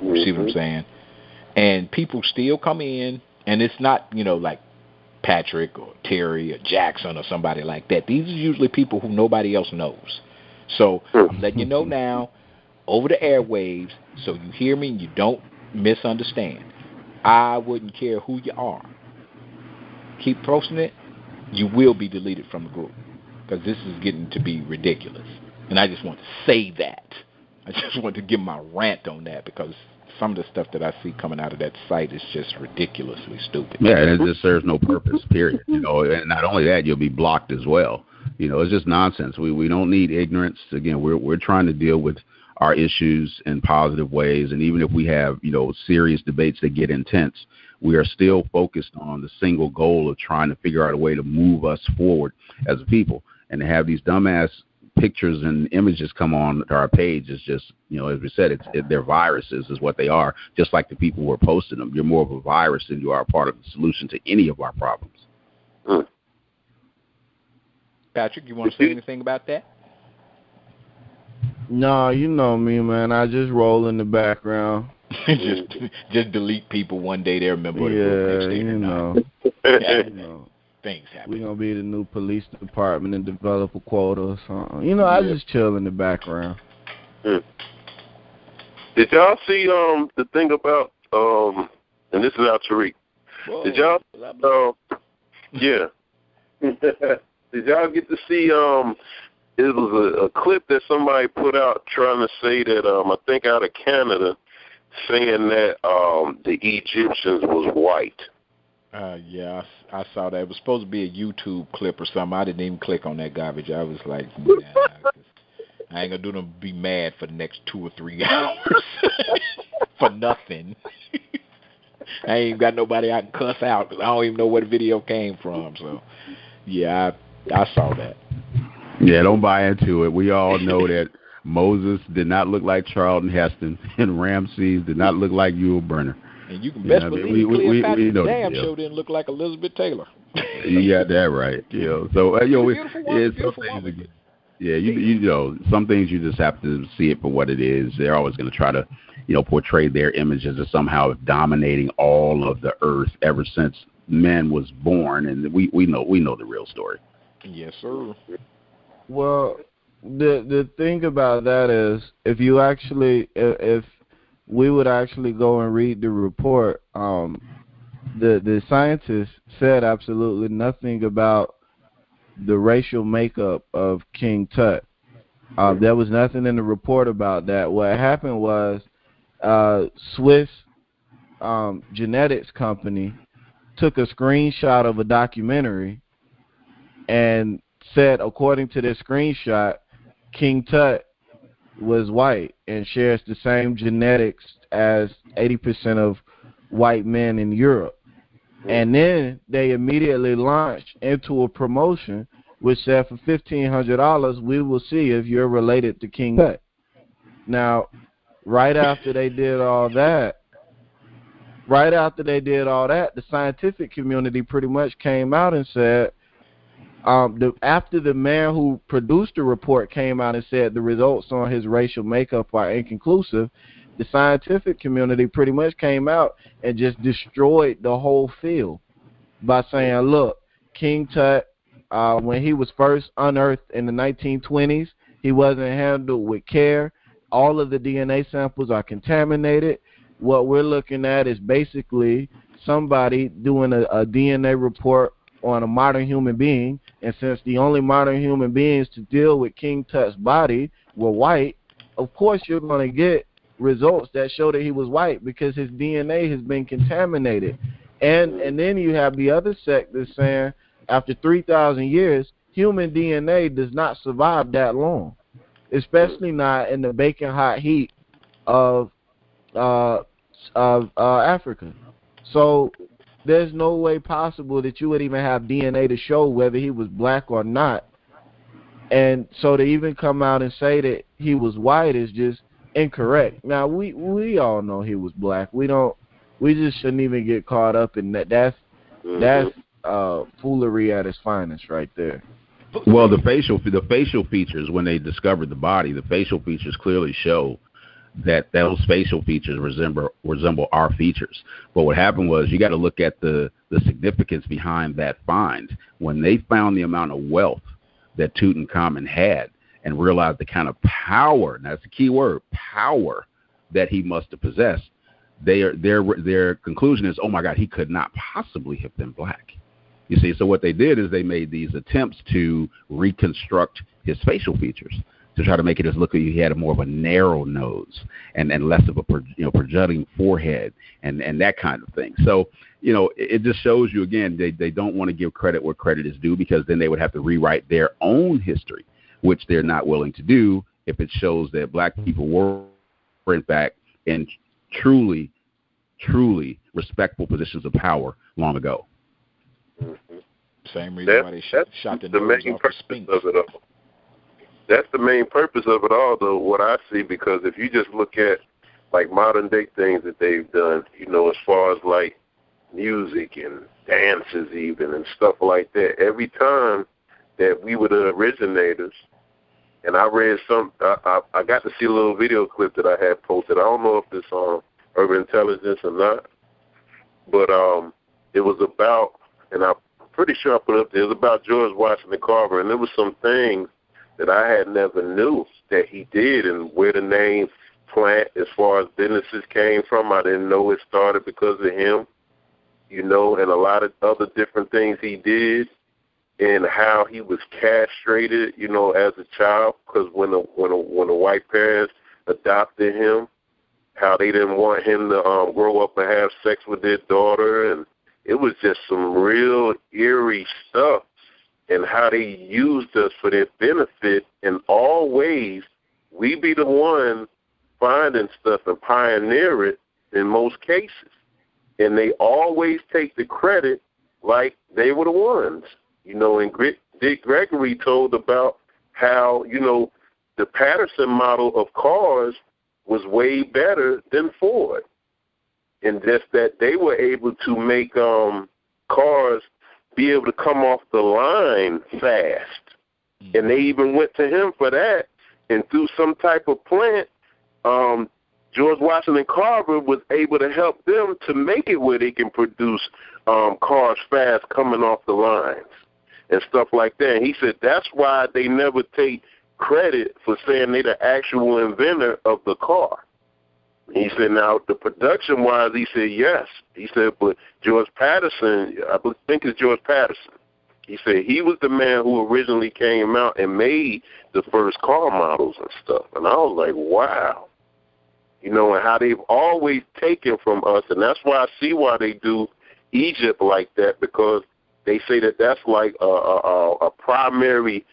You see what I'm saying? And people still come in, and it's not, like Patrick or Terry or Jackson or somebody like that. These are usually people who nobody else knows. So I'm letting you know now, over the airwaves, so you hear me and you don't misunderstand. I wouldn't care who you are. Keep posting it. You will be deleted from the group, because this is getting to be ridiculous. And I just want to say that. I just want to give my rant on that, because some of the stuff that I see coming out of that site is just ridiculously stupid. Yeah, and it just serves no purpose, period. And not only that, you'll be blocked as well. It's just nonsense. We don't need ignorance. Again, we're trying to deal with our issues in positive ways, and even if we have serious debates that get intense, we are still focused on the single goal of trying to figure out a way to move us forward as a people. And to have these dumbass pictures and images come on to our page is just, as we said, they're viruses is what they are, just like the people who are posting them. You're more of a virus than you are a part of the solution to any of our problems. Patrick, you want to say anything about that? No, you know me, man. I just roll in the background. just delete people one day. They remember. Things happen. We're gonna be the new police department and develop a quota or something. I just chill in the background. Did y'all see the thing about and this is out Tariq. Did y'all yeah. Did y'all get to see it was a clip that somebody put out trying to say that I think out of Canada, saying that the Egyptians was white. Yeah, I saw that. It was supposed to be a YouTube clip or something. I didn't even click on that garbage. I was like, nah, I ain't gonna do them be mad for the next 2 or 3 hours for nothing. I ain't got nobody I can cuss out, because I don't even know where the video came from. So, yeah, I saw that. Yeah, don't buy into it. We all know that Moses did not look like Charlton Heston, and Ramses did not look like Yul Brynner. And you can best believe Cleopatra damn show didn't look like Elizabeth Taylor. You got that right. So some things you just have to see it for what it is. They're always going to try to, portray their images as somehow dominating all of the earth ever since man was born, and we know the real story. Yes, sir. Well, the thing about that is, if we would actually go and read the report, the scientists said absolutely nothing about the racial makeup of King Tut. There was nothing in the report about that. What happened was Swiss genetics company took a screenshot of a documentary and said, according to this screenshot, King Tut was white and shares the same genetics as 80% of white men in Europe. And then they immediately launched into a promotion which said for $1,500, we will see if you're related to King Tut. Now, right after they did all that, the scientific community pretty much came out and said, after the man who produced the report came out and said the results on his racial makeup are inconclusive, the scientific community pretty much came out and just destroyed the whole field by saying, look, King Tut, when he was first unearthed in the 1920s, he wasn't handled with care. All of the DNA samples are contaminated. What we're looking at is basically somebody doing a DNA report on a modern human being, and since the only modern human beings to deal with King Tut's body were white, of course you're going to get results that show that he was white because his DNA has been contaminated. And then you have the other sect that's saying after 3,000 years, human DNA does not survive that long, especially not in the baking hot heat of Africa. So there's no way possible that you would even have DNA to show whether he was black or not. And so to even come out and say that he was white is just incorrect. Now we all know he was black. We just shouldn't even get caught up in that. That's foolery at its finest right there. Well, the facial features, when they discovered the body, the facial features clearly show that those facial features resemble our features. But what happened was you got to look at the significance behind that find. When they found the amount of wealth that Tutankhamun had and realized the kind of power, and that's the key word, power, that he must have possessed, their conclusion is, oh my God, he could not possibly have been black. You see, so what they did is they made these attempts to reconstruct his facial features to try to make it as look like he had more of a narrow nose and less of a projecting forehead and that kind of thing. So, it just shows you, again, they don't want to give credit where credit is due, because then they would have to rewrite their own history, which they're not willing to do if it shows that black people were, in fact, in truly, truly respectful positions of power long ago. Mm-hmm. Same reason why they shot the nose off the Sphinx. Of it all. That's the main purpose of it all, though, what I see, because if you just look at, like, modern-day things that they've done, as far as, like, music and dances even and stuff like that, every time that we were the originators, and I read I got to see a little video clip that I had posted. I don't know if it's on Urban Intelligence or not, but it was about, and I'm pretty sure I put it up there, it was about George Washington Carver, and there was some things that I had never knew that he did, and where the name Plant, as far as businesses came from, I didn't know it started because of him, and a lot of other different things he did, and how he was castrated, as a child, because when the white parents adopted him, how they didn't want him to grow up and have sex with their daughter, and it was just some real eerie stuff. And how they used us for their benefit in all ways. We be the one finding stuff and pioneer it in most cases. And they always take the credit like they were the ones. And Dick Gregory told about how, the Patterson model of cars was way better than Ford. And just that they were able to make cars be able to come off the line fast. And they even went to him for that. And through some type of plant, George Washington Carver was able to help them to make it where they can produce cars fast coming off the lines and stuff like that. And he said that's why they never take credit for saying they're the actual inventor of the car. He said, now, the production-wise, he said, yes. He said, but George Patterson, I think it's George Patterson, He said he was the man who originally came out and made the first car models and stuff. And I was like, wow. You know, and how they've always taken from us. And that's why I see why they do Egypt like that, because they say that that's like a primary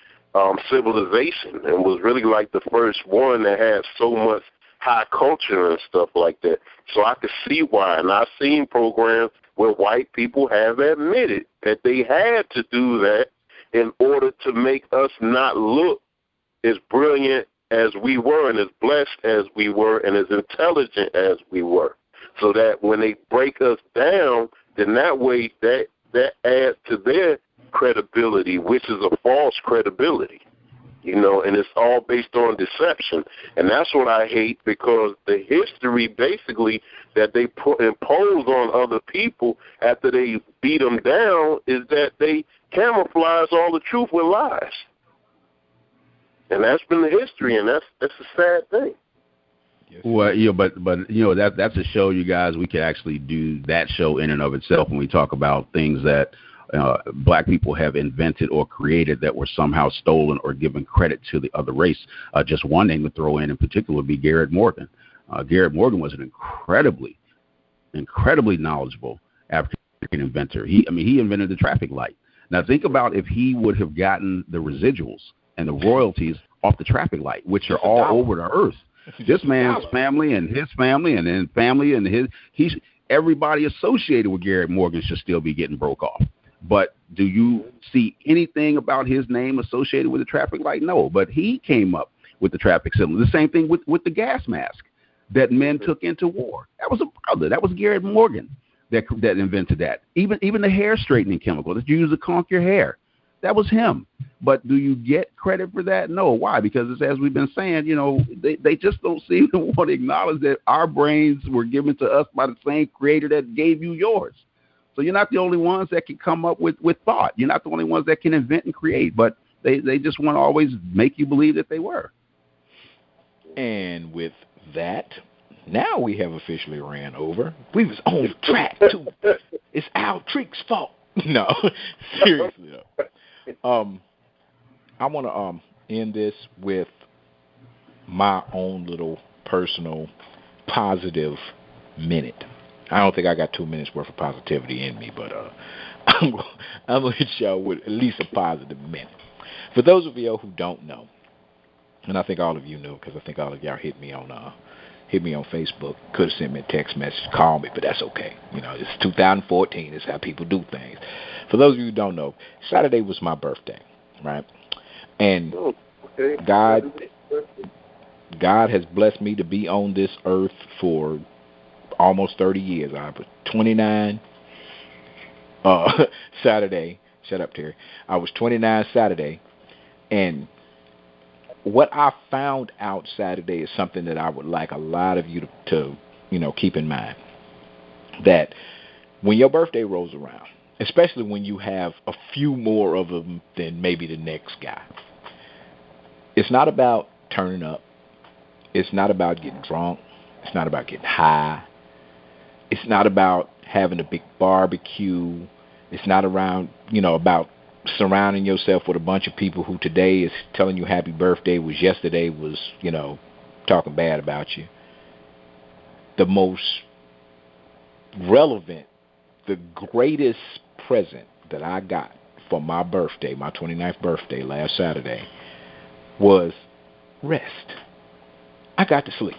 civilization and was really like the first one that had so much high culture and stuff like that. So I could see why. And I've seen programs where white people have admitted that they had to do that in order to make us not look as brilliant as we were and as blessed as we were and as intelligent as we were. So that when they break us down, then that way that adds to their credibility, which is a false credibility. You know, and it's all based on deception. And that's what I hate, because the history basically that they impose on other people after they beat them down is that they camouflage all the truth with lies. And that's been the history, and that's a sad thing. Well, you know, but you know, that's a show, you guys. We could actually do that show in and of itself when we talk about things that black people have invented or created that were somehow stolen or given credit to the other race. Just one name to throw in particular would be Garrett Morgan. Garrett Morgan was an incredibly knowledgeable African inventor. He invented the traffic light. Now think about if he would have gotten the residuals and the royalties off the traffic light, which are all over the earth. This man's family and his family and then family and everybody associated with Garrett Morgan should still be getting broke off. But do you see anything about his name associated with the traffic light? No, but he came up with the traffic signal. The same thing with the gas mask that men took into war. That was a brother. That was Garrett Morgan that invented that. Even the hair straightening chemical that you use to conk your hair, that was him. But do you get credit for that? No. Why? Because it's, as we've been saying, you know, they just don't seem to want to acknowledge that our brains were given to us by the same creator that gave you yours. So you're not the only ones that can come up with thought. You're not the only ones that can invent and create, but they just want to always make you believe that they were. And with that, now we have officially ran over. We was on track, too. It's Al Trick's fault. No, seriously, though. I want to end this with my own little personal positive minute. I don't think I got 2 minutes worth of positivity in me, but I'm going to hit y'all with at least a positive minute. For those of y'all who don't know, and I think all of you know, because I think all of y'all hit me on Facebook, could have sent me a text message, call me, but that's okay. You know, it's 2014. It's how people do things. For those of you who don't know, Saturday was my birthday, right? And God has blessed me to be on this earth for almost 30 years. I was 29 Saturday. Shut up, Terry. I was 29 Saturday, and what I found out Saturday is something that I would like a lot of you to keep in mind. That when your birthday rolls around, especially when you have a few more of them than maybe the next guy, it's not about turning up. It's not about getting drunk. It's not about getting high. It's not about having a big barbecue. It's not about surrounding yourself with a bunch of people who today is telling you happy birthday, was yesterday was, talking bad about you. The most relevant, the greatest present that I got for my birthday, my 29th birthday last Saturday, was rest. I got to sleep.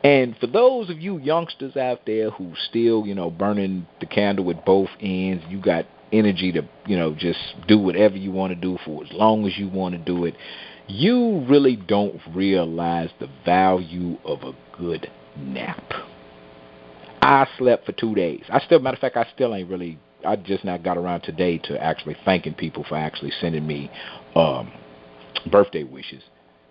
And for those of you youngsters out there who still, burning the candle with both ends, you got energy to, just do whatever you want to do for as long as you want to do it, you really don't realize the value of a good nap. I slept for 2 days. I just now got around today to actually thanking people for actually sending me birthday wishes.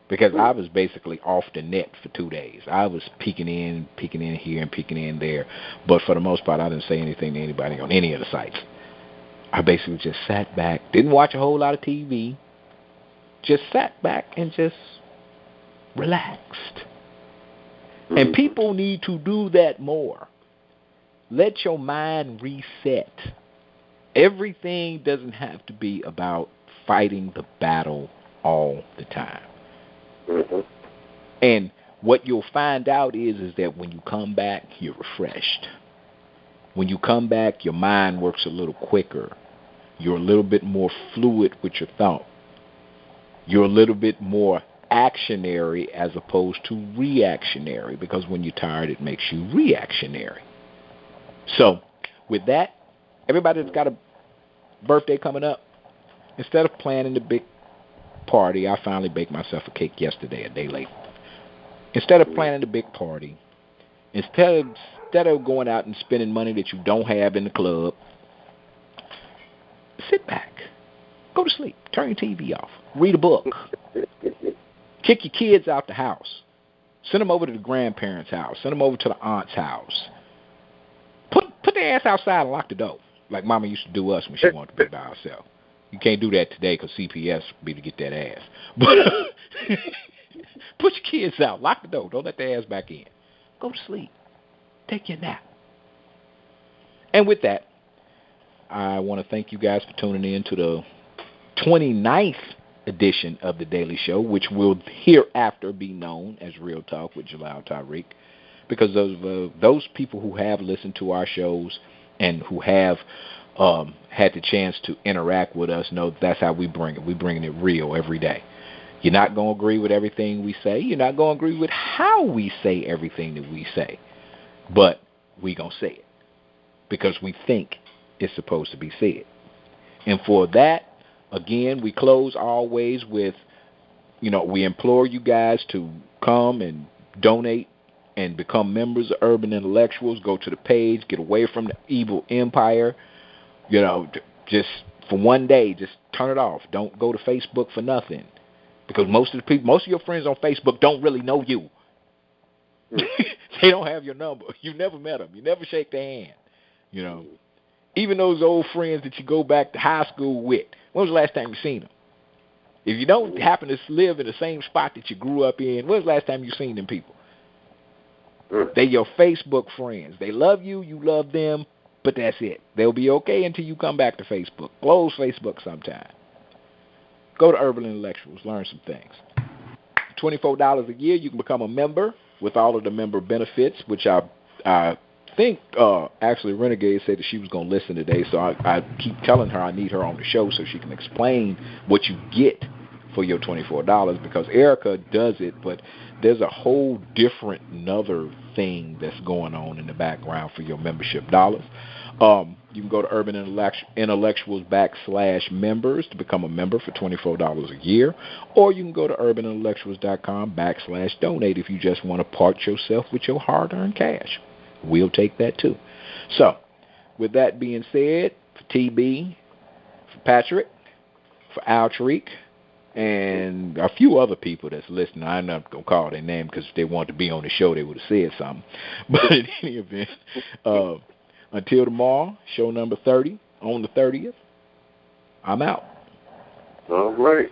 Because I was basically off the net for 2 days. I was peeking in here and peeking in there. But for the most part, I didn't say anything to anybody on any of the sites. I basically just sat back, didn't watch a whole lot of TV, just sat back and just relaxed. And people need to do that more. Let your mind reset. Everything doesn't have to be about fighting the battle all the time. Mm-hmm. And what you'll find out is that when you come back, you're refreshed. When you come back, your mind works a little quicker. You're a little bit more fluid with your thought. You're a little bit more actionary as opposed to reactionary, because when you're tired, it makes you reactionary. So, with that, everybody that's got a birthday coming up, instead of planning the big party, I finally baked myself a cake yesterday, a day late. Instead of planning the big party, instead of going out and spending money that you don't have in the club, sit back, go to sleep, turn your TV off, read a book, kick your kids out the house, send them over to the grandparents' house, send them over to the aunt's house, put their ass outside and lock the door, like Mama used to do us when she wanted to be by herself. You can't do that today because CPS would be to get that ass. But put your kids out, lock the door, don't let their ass back in. Go to sleep, take your nap. And with that, I want to thank you guys for tuning in to the 29th edition of The Daily Show, which will hereafter be known as Real Talk with Jalal Tariq, because of those people who have listened to our shows and who have had the chance to interact with us know that's how we bring it. We're bringing it real every day. You're not going to agree with everything we say. You're not going to agree with how we say everything that we say. But we're going to say it because we think it's supposed to be said. And for that, again, we close always with, we implore you guys to come and donate and become members of Urban Intellectuals. Go to the page, get away from the evil empire. Just for one day, just turn it off. Don't go to Facebook for nothing. Because most of your friends on Facebook don't really know you. They don't have your number. You never met them. You never shake their hand. Even those old friends that you go back to high school with, when was the last time you seen them? If you don't happen to live in the same spot that you grew up in, when was the last time you seen them people? They're your Facebook friends. They love you, you love them, but that's it. They'll be okay until you come back to Facebook. Close Facebook sometime. Go to Urban Intellectuals, learn some things. $24 a year, you can become a member with all of the member benefits, which I think actually Renegade said that she was going to listen today, so I keep telling her I need her on the show so she can explain what you get for your $24, because Erica does it, but there's a whole different another thing that's going on in the background for your membership dollars. You can go to Urban Intellectuals /members to become a member for $24 a year, or you can go to urbanintellectuals.com /donate if you just want to part yourself with your hard-earned cash. We'll take that too. So, with that being said, for TB, for Patrick, for Al Tariq, and a few other people that's listening, I'm not going to call their name because if they wanted to be on the show, they would have said something. But in any event, until tomorrow, show number 30 on the 30th, I'm out. All right.